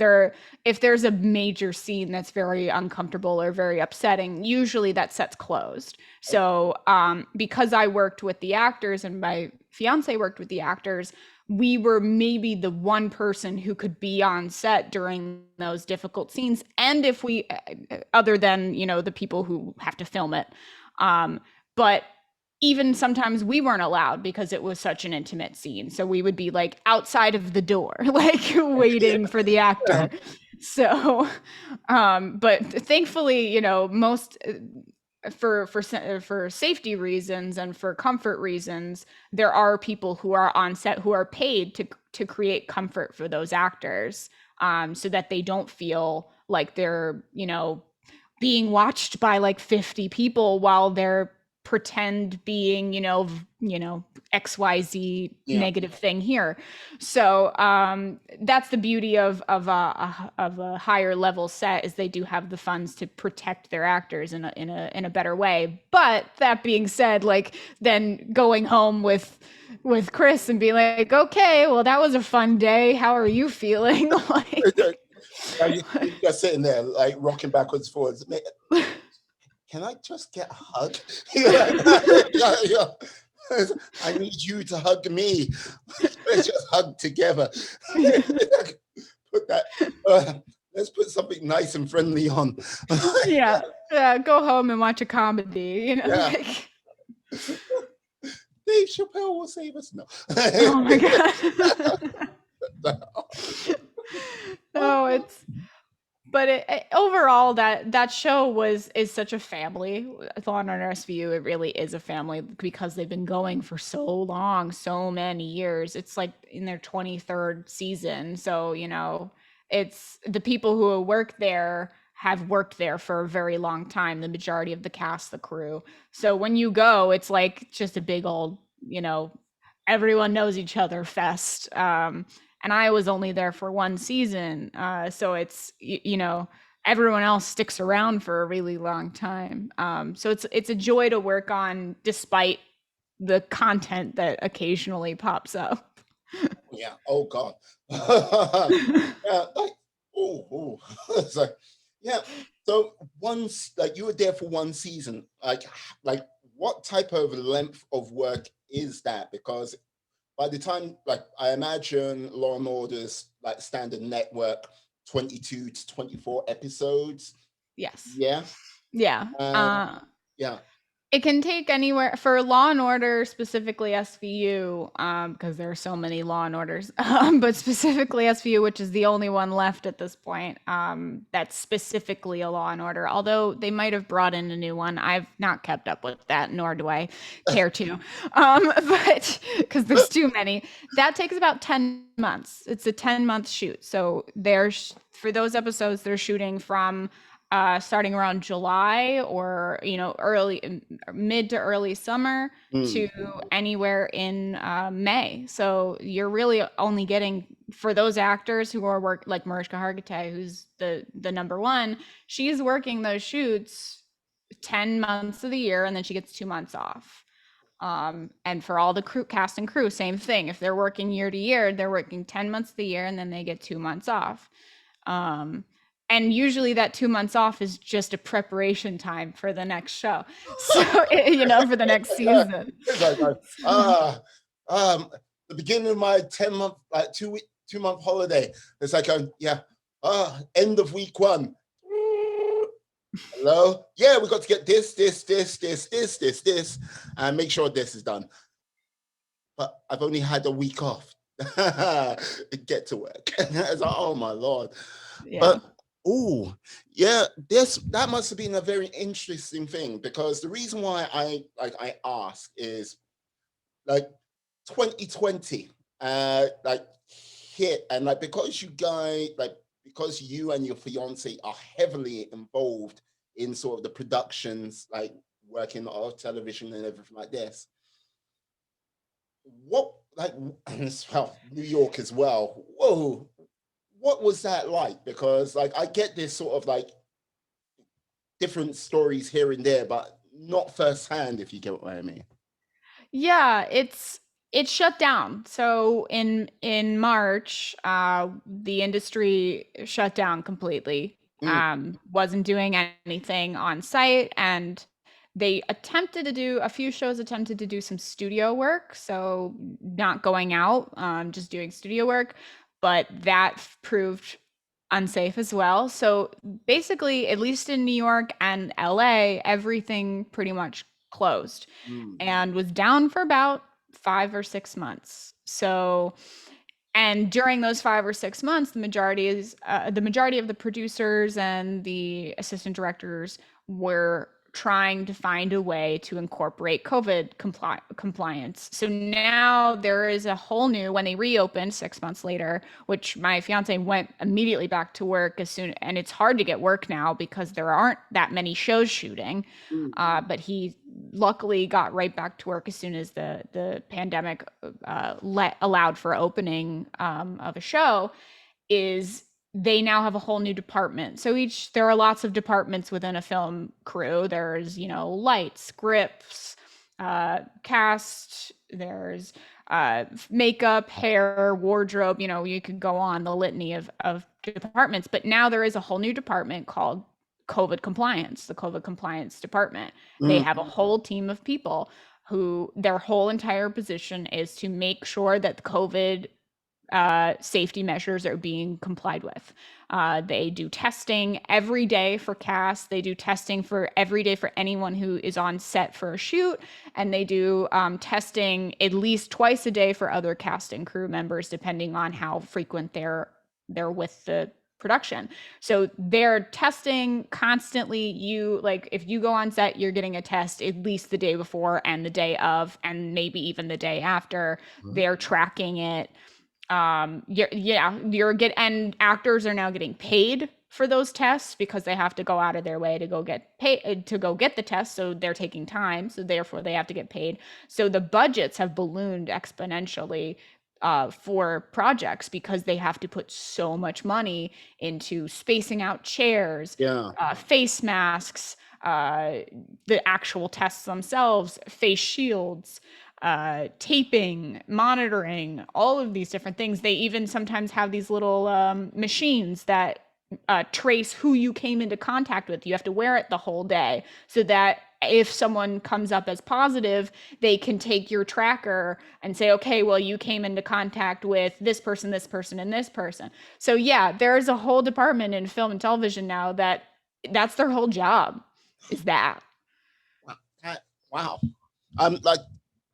if there's a major scene that's very uncomfortable or very upsetting, usually that set's closed. So because I worked with the actors and my fiance worked with the actors, we were maybe the one person who could be on set during those difficult scenes, and if we other than the people who have to film it, but even sometimes we weren't allowed because it was such an intimate scene. So we would be like outside of the door, like waiting for the actor. So, but thankfully, most for safety reasons and for comfort reasons, there are people who are on set who are paid to create comfort for those actors, so that they don't feel like they're, being watched by like 50 people while they're pretend being, XYZ negative thing here. So that's the beauty of a higher level set, is they do have the funds to protect their actors in a better way. But that being said, like then going home with Chris and being like, okay, well that was a fun day. How are you feeling? Like, you're just sitting there like rocking backwards, forwards. Can I just get a hug? I need you to hug me. Let's just hug together. Let's put something nice and friendly on. Yeah, go home and watch a comedy. Like... Dave Chappelle will save us. No. Oh my god. No, but overall, that show is such a family. Law and Order SVU, it really is a family because they've been going for so long, so many years. It's like in their 23rd season. So, it's the people who have worked there for a very long time, the majority of the cast, the crew. So when you go, it's like just a big old, everyone knows each other fest. And I was only there for one season. So it's, everyone else sticks around for a really long time. So it's a joy to work on despite the content that occasionally pops up. Yeah. Oh God. Yeah. Like, oh. It's like, yeah. So once, like, you were there for one season, like what type of length of work is that? Because by the time, like, I imagine Law and Order's like standard network, 22 to 24 episodes. Yes. Yeah. Yeah. Yeah. It can take anywhere for Law and Order, specifically SVU, because there are so many Law and Orders, but specifically SVU, which is the only one left at this point, that's specifically a Law and Order. Although they might have brought in a new one, I've not kept up with that, nor do I care to, but because there's too many. That takes about 10 months. It's a 10-month shoot. So for those episodes, they're shooting from starting around July or mid to early summer to anywhere in May. So you're really only getting, for those actors who are like Mariska Hargitay, who's the number one, she's working those shoots 10 months of the year, and then she gets 2 months off. And for all the cast and crew, same thing. If they're working year to year, they're working 10 months of the year, and then they get 2 months off. And usually that 2 months off is just a preparation time for the next show. So, for the next season. It's like, the beginning of my 10-month, like 2-month holiday. It's like, end of week 1. Hello? Yeah, we got to get this, and make sure this is done. But I've only had a week off. Get to work. It's like, oh my Lord. Yeah. But that must have been a very interesting thing, because the reason why I ask is like 2020 hit, and like because you and your fiance are heavily involved in sort of the productions, like working on television and everything like this, what like well, New York as well. Whoa, what was that like? Because like I get this sort of like different stories here and there, but not firsthand, if you get what I mean. Yeah, it's shut down. So in March, the industry shut down completely. Mm, Wasn't doing anything on site, and they attempted to do a few shows attempted to do some studio work, so not going out, just doing studio work, but that proved unsafe as well. So basically, at least in New York and LA, everything pretty much closed mm, and was down for about 5 or 6 months. So, and during those 5 or 6 months, the majority of the producers and the assistant directors were trying to find a way to incorporate COVID compliance. So now there is a whole new, when they reopened 6 months later, which my fiance went immediately back to work as soon, and it's hard to get work now because there aren't that many shows shooting. mm. But he luckily got right back to work as soon as the pandemic allowed for opening of a show. Is they now have a whole new department. So there are lots of departments within a film crew. There's lights, scripts, cast. There's makeup, hair, wardrobe. You could go on the litany of departments. But now there is a whole new department called COVID compliance, the COVID compliance department. They Mm. have a whole team of people who their whole entire position is to make sure that the COVID safety measures are being complied with. They do testing every day for cast. They do testing for every day for anyone who is on set for a shoot, and they do testing at least twice a day for other cast and crew members, depending on how frequent they're with the production. So they're testing constantly. If you go on set, you're getting a test at least the day before and the day of, and maybe even the day after. They're tracking it. And actors are now getting paid for those tests because they have to go out of their way to go get paid to go get the test, so they're taking time, so therefore they have to get paid. So the budgets have ballooned exponentially for projects because they have to put so much money into spacing out chairs, Yeah. face masks, the actual tests themselves, face shields, taping, monitoring, all of these different things. They even sometimes have these little machines that trace who you came into contact with. You have to wear it the whole day so that if someone comes up as positive, they can take your tracker and say, okay, well, you came into contact with this person, and this person. So yeah, there's a whole department in film and television now that's their whole job, is that. Wow. Wow. I'm like,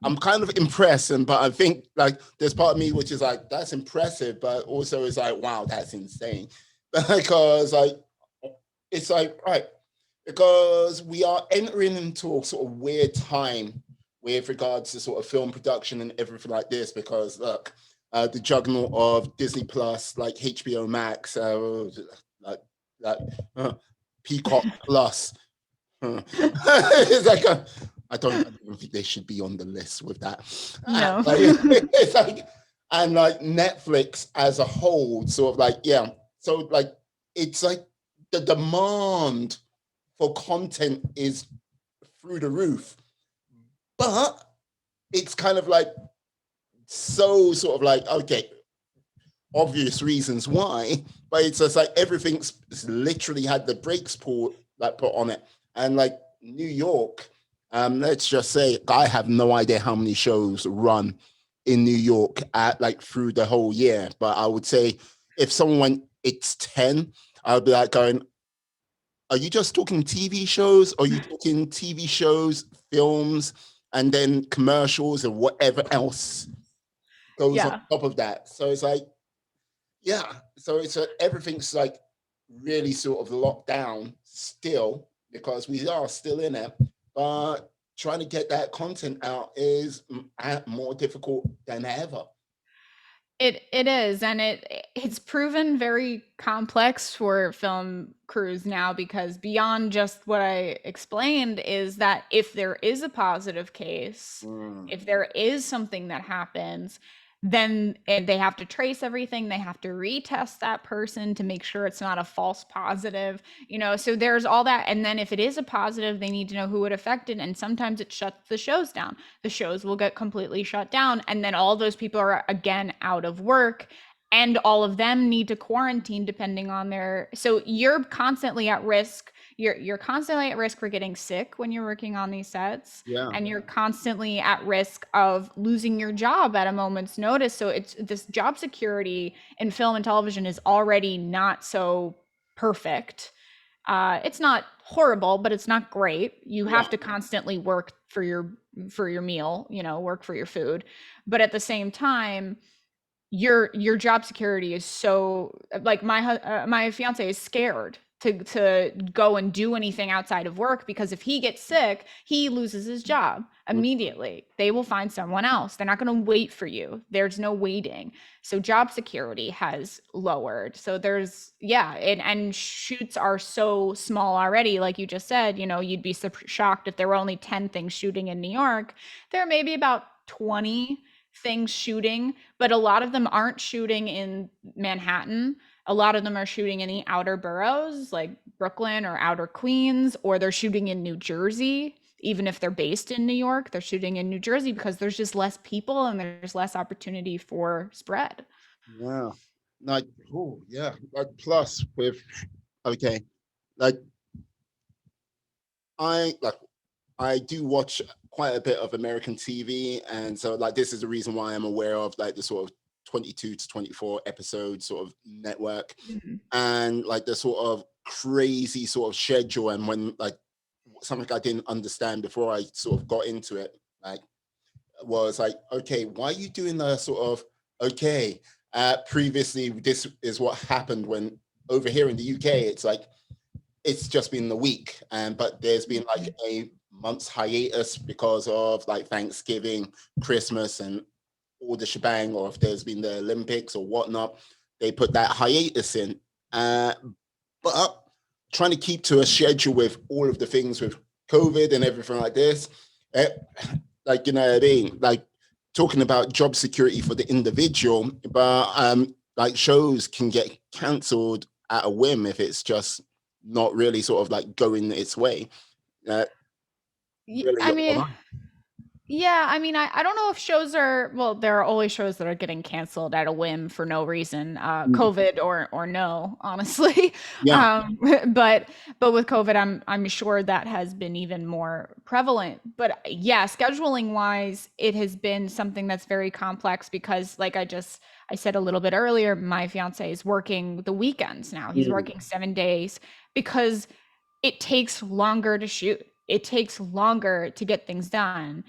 I'm kind of impressed, but I think like there's part of me which is like, that's impressive, but also is like, wow, that's insane. Because like it's like, right, because we are entering into a sort of weird time with regards to sort of film production and everything like this. Because look, the juggernaut of Disney Plus, like HBO Max, like like uh, Peacock Plus. It's like I don't even think they should be on the list with that. No. Like, it's like, and like Netflix as a whole, sort of like, yeah. So like it's like the demand for content is through the roof, but it's kind of like so sort of like, okay, obvious reasons why, but it's just like everything's literally had the brakes put on it. And like New York, let's just say I have no idea how many shows run in New York at like through the whole year, but I would say if someone went it's 10, I would be like going, are you just talking TV shows? Or are you talking TV shows, films, and then commercials and whatever else goes on Yeah. top of that? So it's like, yeah. So it's everything's like really sort of locked down still because we are still in it. But trying to get that content out is more difficult than ever. It is, and it's proven very complex for film crews now, because beyond just what I explained is that if there is a positive case, Mm, if there is something that happens, then they have to trace everything. They have to retest that person to make sure it's not a false positive, so there's all that. And then if it is a positive, they need to know who it affected, and sometimes it shuts the shows down. The shows will get completely shut down, and then all those people are again out of work, and all of them need to quarantine depending on their. So you're constantly at risk. You're constantly at risk for getting sick when you're working on these sets, yeah. and you're constantly at risk of losing your job at a moment's notice. So it's this job security in film and television is already not so perfect. It's not horrible, but it's not great. You Yeah. have to constantly work for your meal, work for your food. But at the same time, your job security is so, like, my fiance is scared to go and do anything outside of work, because if he gets sick, he loses his job Mm, immediately. They will find someone else. They're not going to wait for you. There's no waiting. So job security has lowered. So there's, yeah, and shoots are so small already. Like you just said, you'd be shocked if there were only 10 things shooting in New York. There may be about 20 things shooting, but a lot of them aren't shooting in Manhattan. A lot of them are shooting in the outer boroughs, like Brooklyn or outer Queens, or they're shooting in New Jersey. Even if they're based in New York, they're shooting in New Jersey because there's just less people and there's less opportunity for spread. yeah. Like, oh, yeah. Like, plus with, okay, like, like, I do watch quite a bit of American TV, and so like this is the reason why I'm aware of like the sort of 22 to 24 episode sort of network, Mhm. and like the sort of crazy sort of schedule. And when like something I didn't understand before I sort of got into it, like was like, okay, why are you doing the sort of okay? Previously, this is what happened when over here in the UK, it's like it's just been the week, and but there's been like Mhm. a month's hiatus because of like Thanksgiving, Christmas, and all the shebang, or if there's been the Olympics or whatnot, they put that hiatus in. Uh, but trying to keep to a schedule with all of the things with COVID and everything like this, eh, like you know what I mean, like talking about job security for the individual, but like shows can get cancelled at a whim if it's just not really sort of like going its way. Uh, really, I mean, yeah, I mean, I don't know if shows are, well, there are always shows that are getting canceled at a whim for no reason, COVID or no, honestly. yeah, Um, but with COVID, I'm sure that has been even more prevalent. But yeah, scheduling wise, it has been something that's very complex because, like I said a little bit earlier, my fiance is working the weekends now. He's mm, working 7 days because it takes longer to shoot. It takes longer to get things done.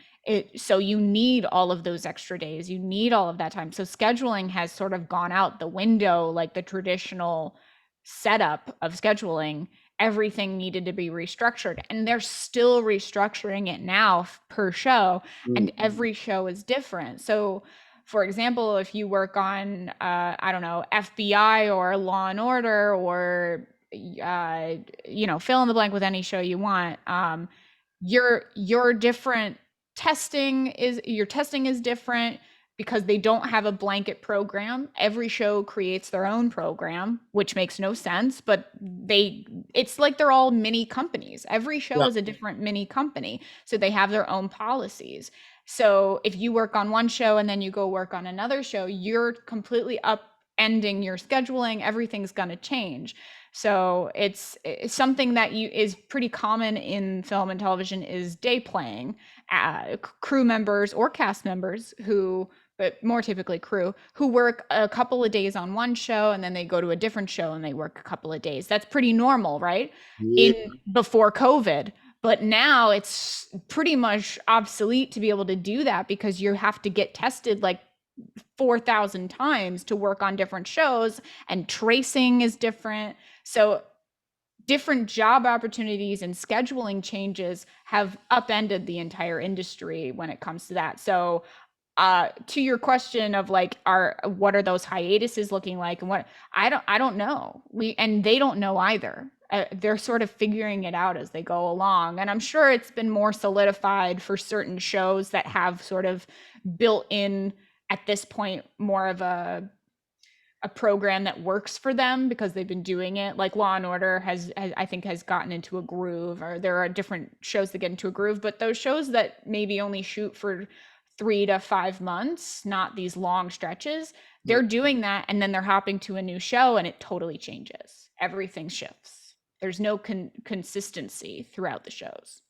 So you need all of those extra days. You need all of that time. So scheduling has sort of gone out the window, like the traditional setup of scheduling. Everything needed to be restructured, and they're still restructuring it now per show, and mm, every show is different. So for example, if you work on I don't know, FBI or Law and Order, or uh, fill in the blank with any show you want. Your different your testing is different because they don't have a blanket program. Every show creates their own program, which makes no sense, but it's like they're all mini companies. Every show yeah, is a different mini company, so they have their own policies. So if you work on one show and then you go work on another show, you're completely upending your scheduling. Everything's going to change. So it's something that is pretty common in film and television is day playing. Crew members or cast members who, but more typically crew, who work a couple of days on one show and then they go to a different show and they work a couple of days. That's pretty normal, right? yeah, In before COVID. But now it's pretty much obsolete to be able to do that because you have to get tested like 4,000 times to work on different shows, and tracing is different. So different job opportunities and scheduling changes have upended the entire industry when it comes to that. So to your question of like, what are those hiatuses looking like, and what I don't know. And they don't know either. They're sort of figuring it out as they go along, and I'm sure it's been more solidified for certain shows that have sort of built in at this point more of a program that works for them because they've been doing it. Like Law and Order has I think has gotten into a groove, or there are different shows that get into a groove, but those shows that maybe only shoot for 3 to 5 months, not these long stretches, they're doing that, and then they're hopping to a new show and it totally changes. Everything shifts. There's no consistency throughout the shows.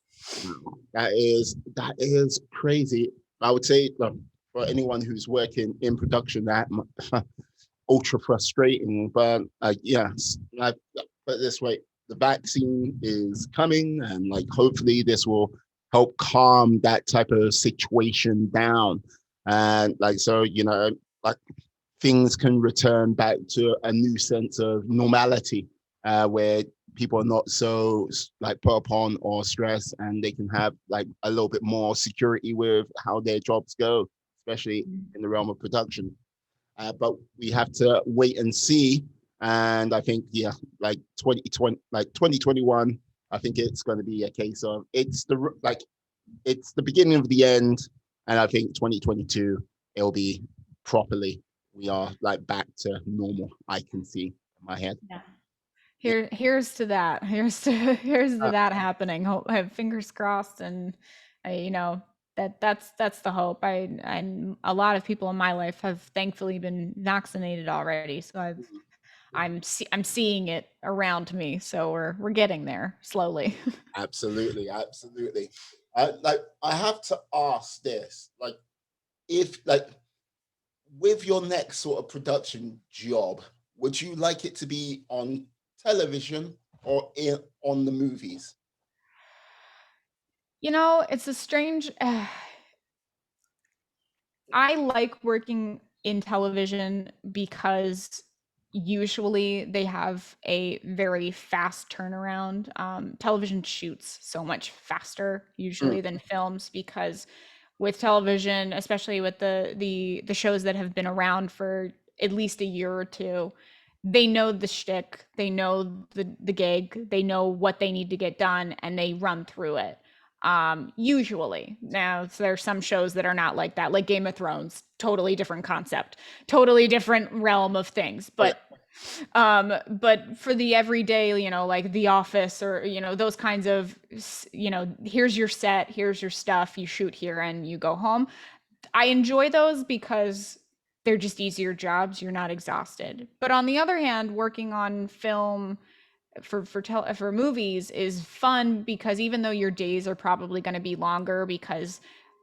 That is crazy. I would say, for anyone who's working in production, that ultra frustrating. But yes, I put it this way: the vaccine is coming, and like hopefully this will help calm that type of situation down, and like so like things can return back to a new sense of normality, where people are not so like put upon or stressed, and they can have like a little bit more security with how their jobs go, especially in the realm of production. But we have to wait and see. And I think, like 2021, I think it's going to be a case of it's the beginning of the end. And I think 2022, it'll be properly. We are like back to normal. I can see in my head. Yeah. Here's to that. Here's to that happening. Fingers crossed, and that's the hope. And a lot of people in my life have thankfully been vaccinated already, so I'm seeing it around me. So we're getting there slowly. Absolutely, absolutely. Like I have to ask this, like if like with your next sort of production job, would you like it to be on television or on the movies? It's a strange. I like working in television because usually they have a very fast turnaround. Television shoots so much faster Mm, usually than films because with television, especially with the shows that have been around for at least a year or two, they know the shtick, they know the gig, they know what they need to get done, and they run through it. Usually. Now, so there's some shows that are not like that, like Game of Thrones, totally different concept, totally different realm of things. oh, yeah. But for the everyday, like The Office, or those kinds of, here's your set, here's your stuff, you shoot here and you go home. I enjoy those because they're just easier jobs. You're not exhausted. But on the other hand, working on film for movies is fun because even though your days are probably going to be longer because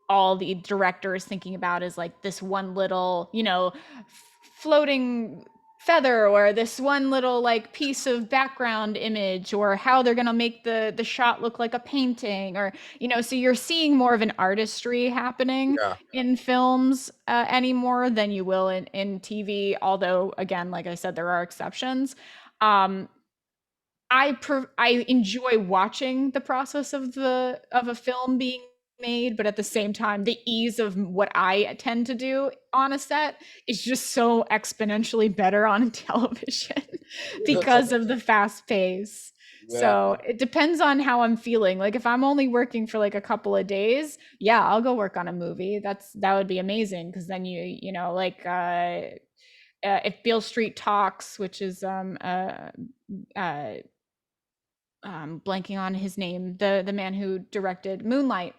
all the director is thinking about is like this one little, floating feather, or this one little like piece of background image, or how they're going to make the shot look like a painting, or so you're seeing more of an artistry happening Yeah. in films anymore than you will in TV, although again, like I said, there are exceptions. um I enjoy watching the process of a film being made, but at the same time, the ease of what I tend to do on a set is just so exponentially better on television because of the fast pace. Yeah. So it depends on how I'm feeling. Like if I'm only working for like a couple of days, yeah, I'll go work on a movie. That would be amazing because then like if Beale Street Talks, which is uh blanking on his name, the man who directed Moonlight,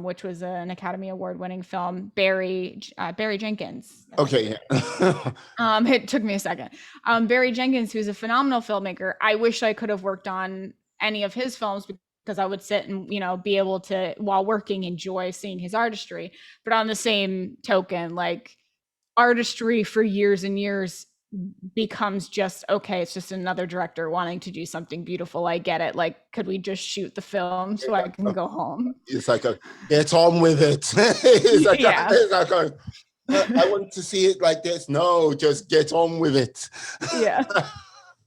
which was an Academy Award winning film. Barry Jenkins. Okay. Yeah. It took me a second. Barry Jenkins, who's a phenomenal filmmaker. I wish I could have worked on any of his films because I would sit and be able to, while working, enjoy seeing his artistry. But on the same token, like artistry for years and years becomes just okay, it's just another director wanting to do something beautiful. I get it. Like, could we just shoot the film so I can go home? It's like get on with it. It's like Yeah. I want to see it like this. No, just get on with it. Yeah.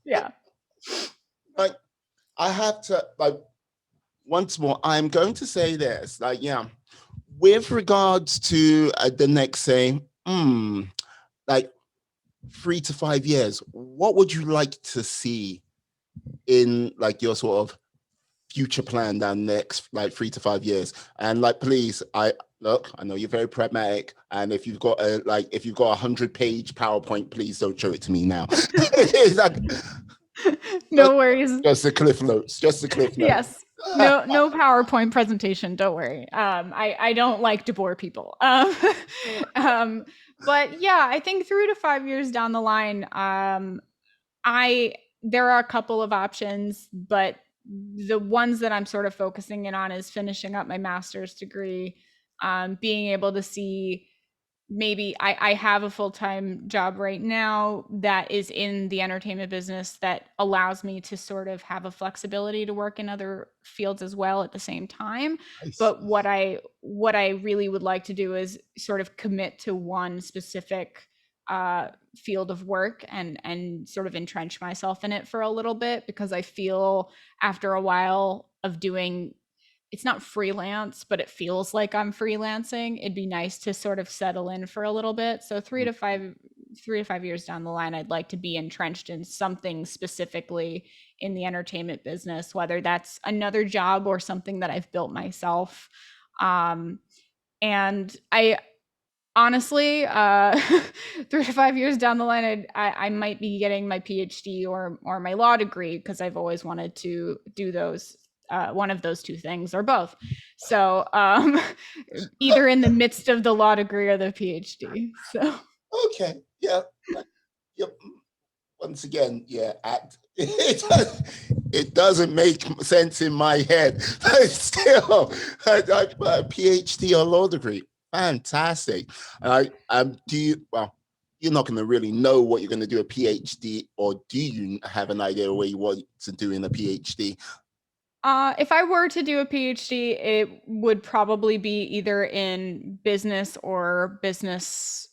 Yeah. Like I have to like once more. I'm going to say this. Like, yeah, with regards to the next, say, like 3 to 5 years, what would you like to see in like your sort of future plan down next like 3 to 5 years? And like, please, I know you're very pragmatic, and if you've got a 100-page PowerPoint, please don't show it to me now. It's like, No worries. just the cliff notes. Yes. No PowerPoint presentation. Don't worry. I don't like to bore people. But yeah, I think 3 to 5 years down the line, there are a couple of options, but the ones that I'm sort of focusing in on is finishing up my master's degree, being able to see maybe I have a full-time job right now that is in the entertainment business that allows me to sort of have a flexibility to work in other fields as well at the same time. But what I really would like to do is sort of commit to one specific field of work and sort of entrench myself in it for a little bit, because I feel after a while of doing, it's not freelance, but it feels like I'm freelancing. It'd be nice to sort of settle in for a little bit. So 3 to 5 years down the line, I'd like to be entrenched in something specifically in the entertainment business, whether that's another job or something that I've built myself. And I honestly, 3 to 5 years down the line, I might be getting my PhD or my law degree, because I've always wanted to do those. One of those two things or both. So either in the midst of the law degree or the PhD. So Okay, yeah, yep. Once again, yeah, it doesn't make sense in my head. Still, a PhD or law degree, fantastic. You're not going to really know what you're going to do a PhD, or do you have an idea of what you want to do in a PhD? If I were to do a PhD, it would probably be either in business or business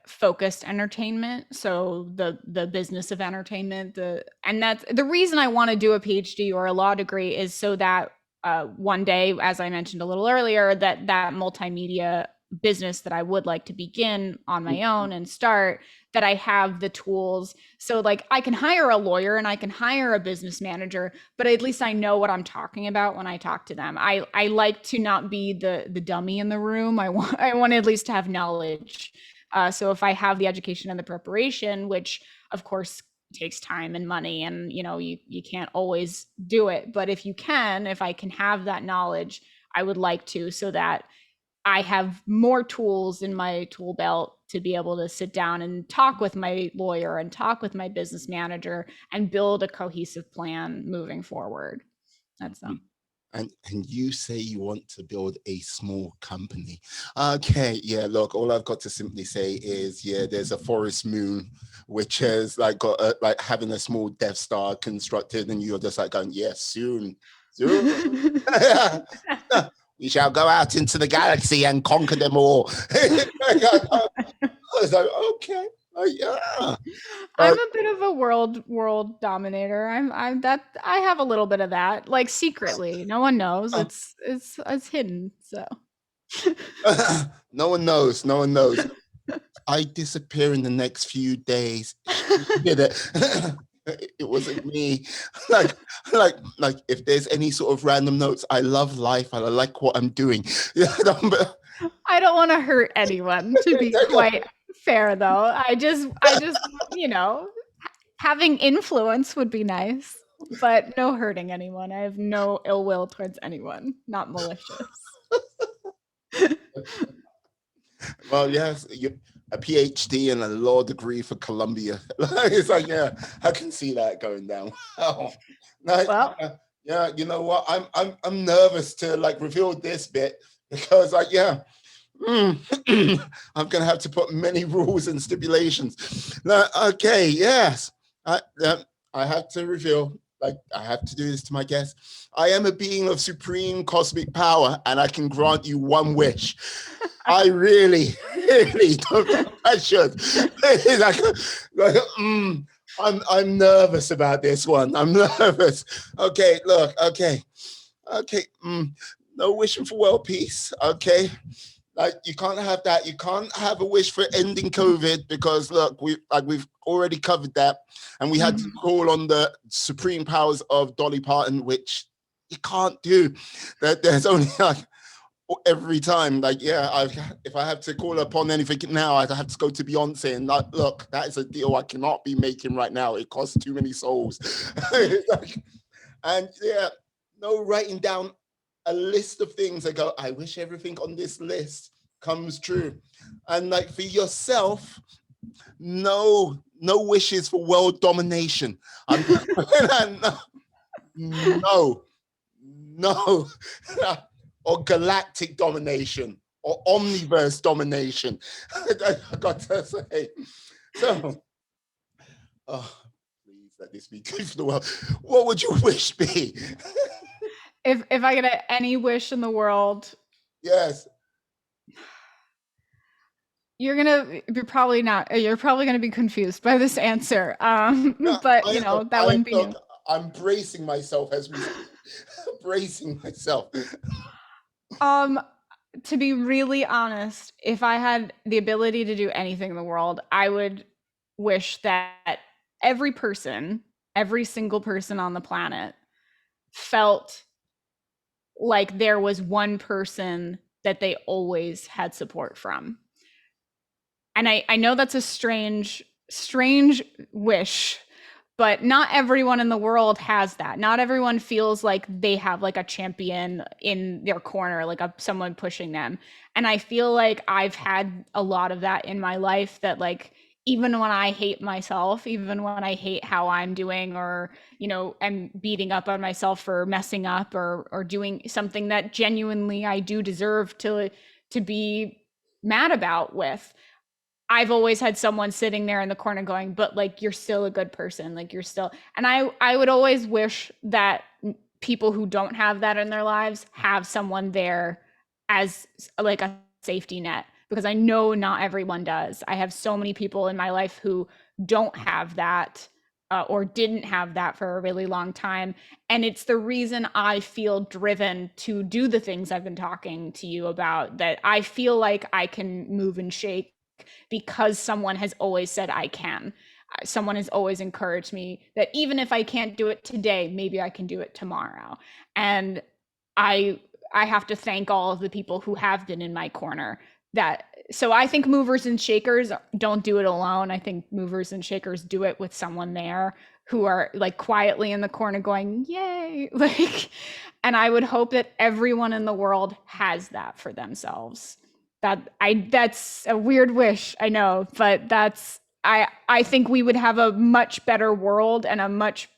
focused entertainment. So the business of entertainment, and that's the reason I want to do a PhD or a law degree, is so that one day, as I mentioned a little earlier, that multimedia business that I would like to begin on my own and start, that I have the tools. So like I can hire a lawyer and I can hire a business manager, but at least I know what I'm talking about when I talk to them. I like to not be the dummy in the room. I want to at least have knowledge. So if I have the education and the preparation, which of course takes time and money, and you can't always do it, but if I can have that knowledge, I would like to, so that I have more tools in my tool belt to be able to sit down and talk with my lawyer and talk with my business manager and build a cohesive plan moving forward. That's And you say you want to build a small company. Okay, yeah, look, all I've got to simply say is, yeah, there's a forest moon, which has like got like having a small Death Star constructed, and you're just like going, yes, soon. We shall go out into the galaxy and conquer them all. I was like, okay, yeah. I'm a bit of a world dominator. I have a little bit of that, like secretly. No one knows. It's hidden. So no one knows. I disappear in the next few days. She did it. It wasn't me. Like if there's any sort of random notes, I love life. I like what I'm doing. I don't want to hurt anyone, to be quite fair, though. I just having influence would be nice, but no hurting anyone. I have no ill will towards anyone. Not malicious. Well, yes, a PhD and a law degree for Columbia. It's like, yeah, I can see that going down. Yeah, you know what? I'm nervous to like reveal this bit, because like, yeah, I'm gonna have to put many rules and stipulations. Okay, yes, I have to reveal. Like, I have to do this to my guests. I am a being of supreme cosmic power, and I can grant you one wish. I really don't think I should. I'm nervous about this one. I'm nervous. Okay, look, okay. No wishing for world peace. Okay. Like you can't have that. You can't have a wish for ending COVID because look, we've already covered that, and we had to call on the supreme powers of Dolly Parton, which you can't do. There's only like every time, like if I have to call upon anything now, I have to go to Beyonce and like, look, that is a deal I cannot be making right now. It costs too many souls. And no writing down a list of things. I go, I wish everything on this list comes true. And like for yourself, no wishes for world domination. No, or galactic domination or omniverse domination. I got to say. So, please let this be good for the world. What would your wish be? If I get any wish in the world, yes, you're probably gonna be confused by this answer. But that wouldn't be new. I'm bracing myself as we bracing myself. To be really honest, if I had the ability to do anything in the world, I would wish that every single person on the planet felt like there was one person that they always had support from. And I know that's a strange wish, but not everyone in the world has that. Not everyone feels like they have like a champion in their corner, like someone pushing them. And I feel like I've had a lot of that in my life, that like, even when I hate myself, even when I hate how I'm doing, or, am beating up on myself for messing up or doing something that genuinely I do deserve to be mad about with, I've always had someone sitting there in the corner going, but like, you're still a good person. Like you're still, and I would always wish that people who don't have that in their lives have someone there as like a safety net, because I know not everyone does. I have so many people in my life who don't have that or didn't have that for a really long time. And it's the reason I feel driven to do the things I've been talking to you about, that I feel like I can move and shake because someone has always said I can. Someone has always encouraged me that even if I can't do it today, maybe I can do it tomorrow. And I have to thank all of the people who have been in my corner. So I think movers and shakers don't do it alone. I think movers and shakers do it with someone there who are like quietly in the corner going, yay. And I would hope that everyone in the world has that for themselves. That's a weird wish, I know, but I think we would have a much better world and a much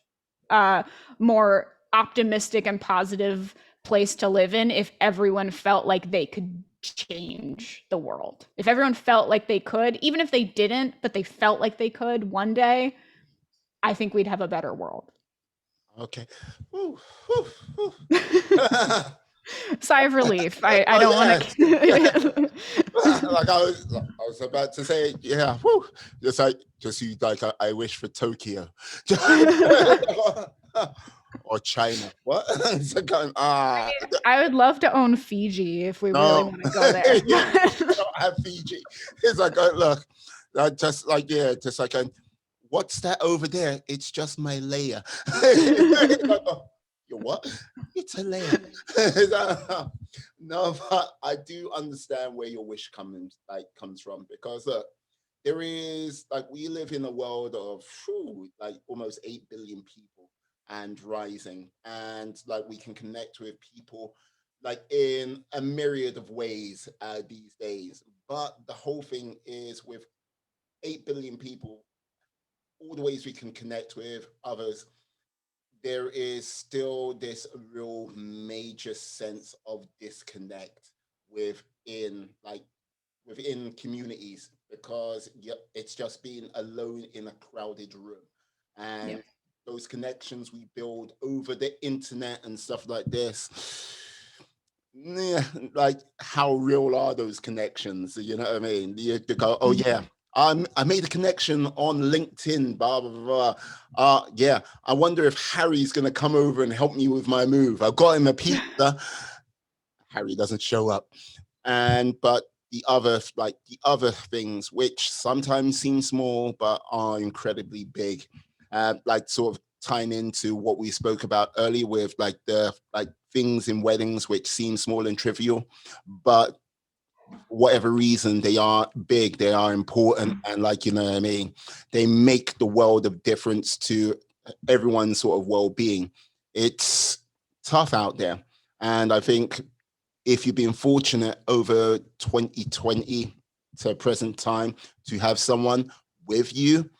more optimistic and positive place to live in if everyone felt like they could change the world. If everyone felt like they could, even if they didn't, but they felt like they could one day, I think we'd have a better world. Okay. Sigh of relief. I don't want to. Like I was about to say, yeah. Just you like I wish for Tokyo or China. What? I would love to own Fiji if we really want to go there. Don't have Fiji. It's like look, just like what's that over there? It's just my layer. Your what? It's a layer. No, but I do understand where your wish comes from, because there is we live in a world of almost 8 billion people and rising, and we can connect with people in a myriad of ways these days. But the whole thing is, with 8 billion people, all the ways we can connect with others, there is still this real major sense of disconnect within communities, because it's just being alone in a crowded room, and those connections we build over the internet and stuff like this, how real are those connections? You know what I mean? You go, oh yeah, I made a connection on LinkedIn, blah, blah, blah. I wonder if Harry's going to come over and help me with my move. I got him a pizza. Harry doesn't show up. But the other things which sometimes seem small but are incredibly big, like sort of tying into what we spoke about earlier with like things in weddings which seem small and trivial, but for whatever reason they are big, they are important, and like, you know what I mean, they make the world of difference to everyone's sort of well-being. It's tough out there, and I think if you've been fortunate over 2020 to present time to have someone with you,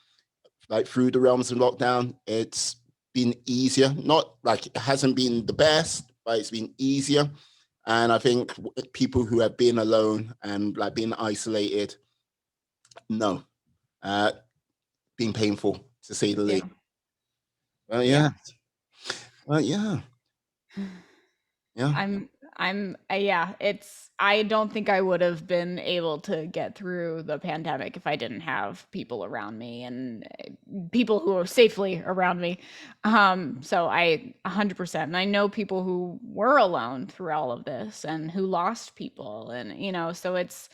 like through the realms of lockdown, it's been easier. Not like it hasn't been the best, but it's been easier. And I think people who have been alone and like being isolated, no, uh, been painful to say the least. Yeah. Well, Yeah. yeah, well, yeah, yeah. Yeah, I don't think I would have been able to get through the pandemic if I didn't have people around me and people who are safely around me. So I 100%, and I know people who were alone through all of this and who lost people, and so it's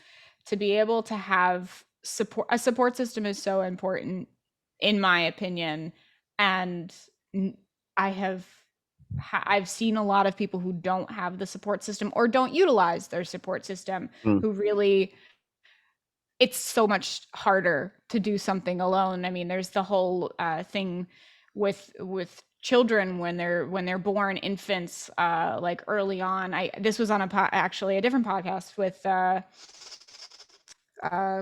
to be able to have support. A support system is so important, in my opinion, and I have I've seen a lot of people who don't have the support system or don't utilize their support system, Mm, who really, it's so much harder to do something alone. I mean, there's the whole thing with children when they're born, infants, like early on. I This was on actually a different podcast with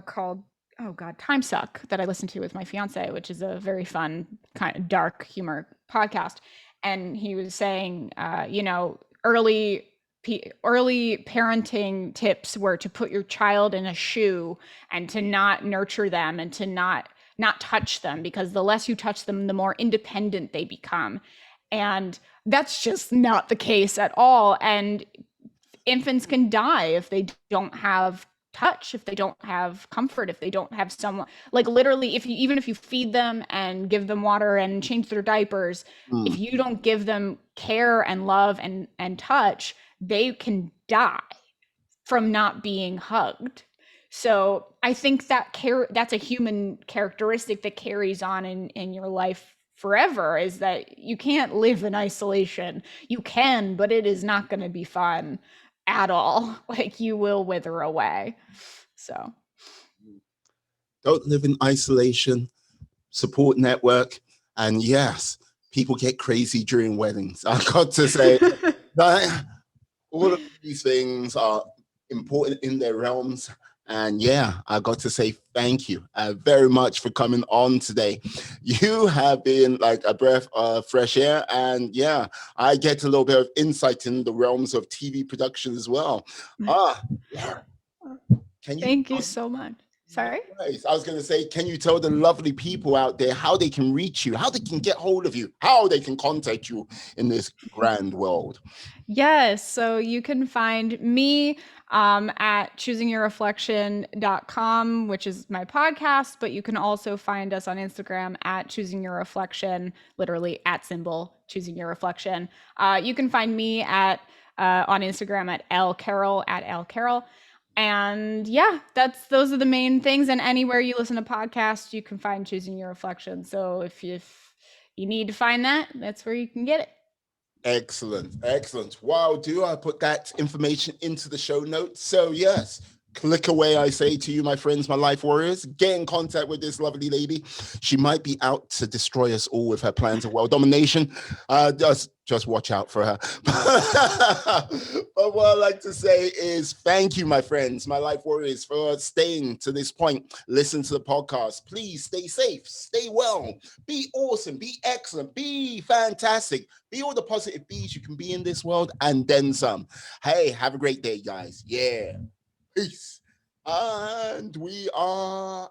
called, oh god, Time Suck, that I listened to with my fiance, which is a very fun kind of dark humor podcast. And he was saying, early parenting tips were to put your child in a shoe and to not nurture them and to not touch them, because the less you touch them, the more independent they become. And that's just not the case at all. And infants can die if they don't have touch, if they don't have comfort, if they don't have someone, like, literally, if you even if you feed them and give them water and change their diapers, mm, if you don't give them care and love and touch, they can die from not being hugged. So I think that's a human characteristic that carries on in your life forever, is that you can't live in isolation. You can, but it is not going to be fun at all. Like, you will wither away. So don't live in isolation. Support network, and yes, people get crazy during weddings. I got to say that all of these things are important in their realms. And yeah, I got to say thank you very much for coming on today. You have been like a breath of fresh air. And yeah, I get a little bit of insight in the realms of TV production as well. Yeah. Can you? thank you so much. No Sorry. worries. I was going to say, can you tell the lovely people out there how they can reach you, how they can get hold of you, how they can contact you in this grand world? Yes. So you can find me at choosingyourreflection.com, which is my podcast, but you can also find us on Instagram at choosing your reflection, literally at symbol choosing your reflection. You can find me on Instagram at L Carol. And yeah, those are the main things. And anywhere you listen to podcasts, you can find Choosing Your Reflection. So if you need to find that, that's where you can get it. Excellent, excellent. Wow, do I put that information into the show notes? So yes, click away, I say to you, my friends, my life warriors. Get in contact with this lovely lady. She might be out to destroy us all with her plans of world domination. Just watch out for her. But what I like to say is thank you, my friends, my life warriors, for staying to this point. Listen to the podcast. Please stay safe, stay well, be awesome, be excellent, be fantastic, be all the positive bees you can be in this world, and then some. Hey, have a great day, guys. Yeah. Peace. And we are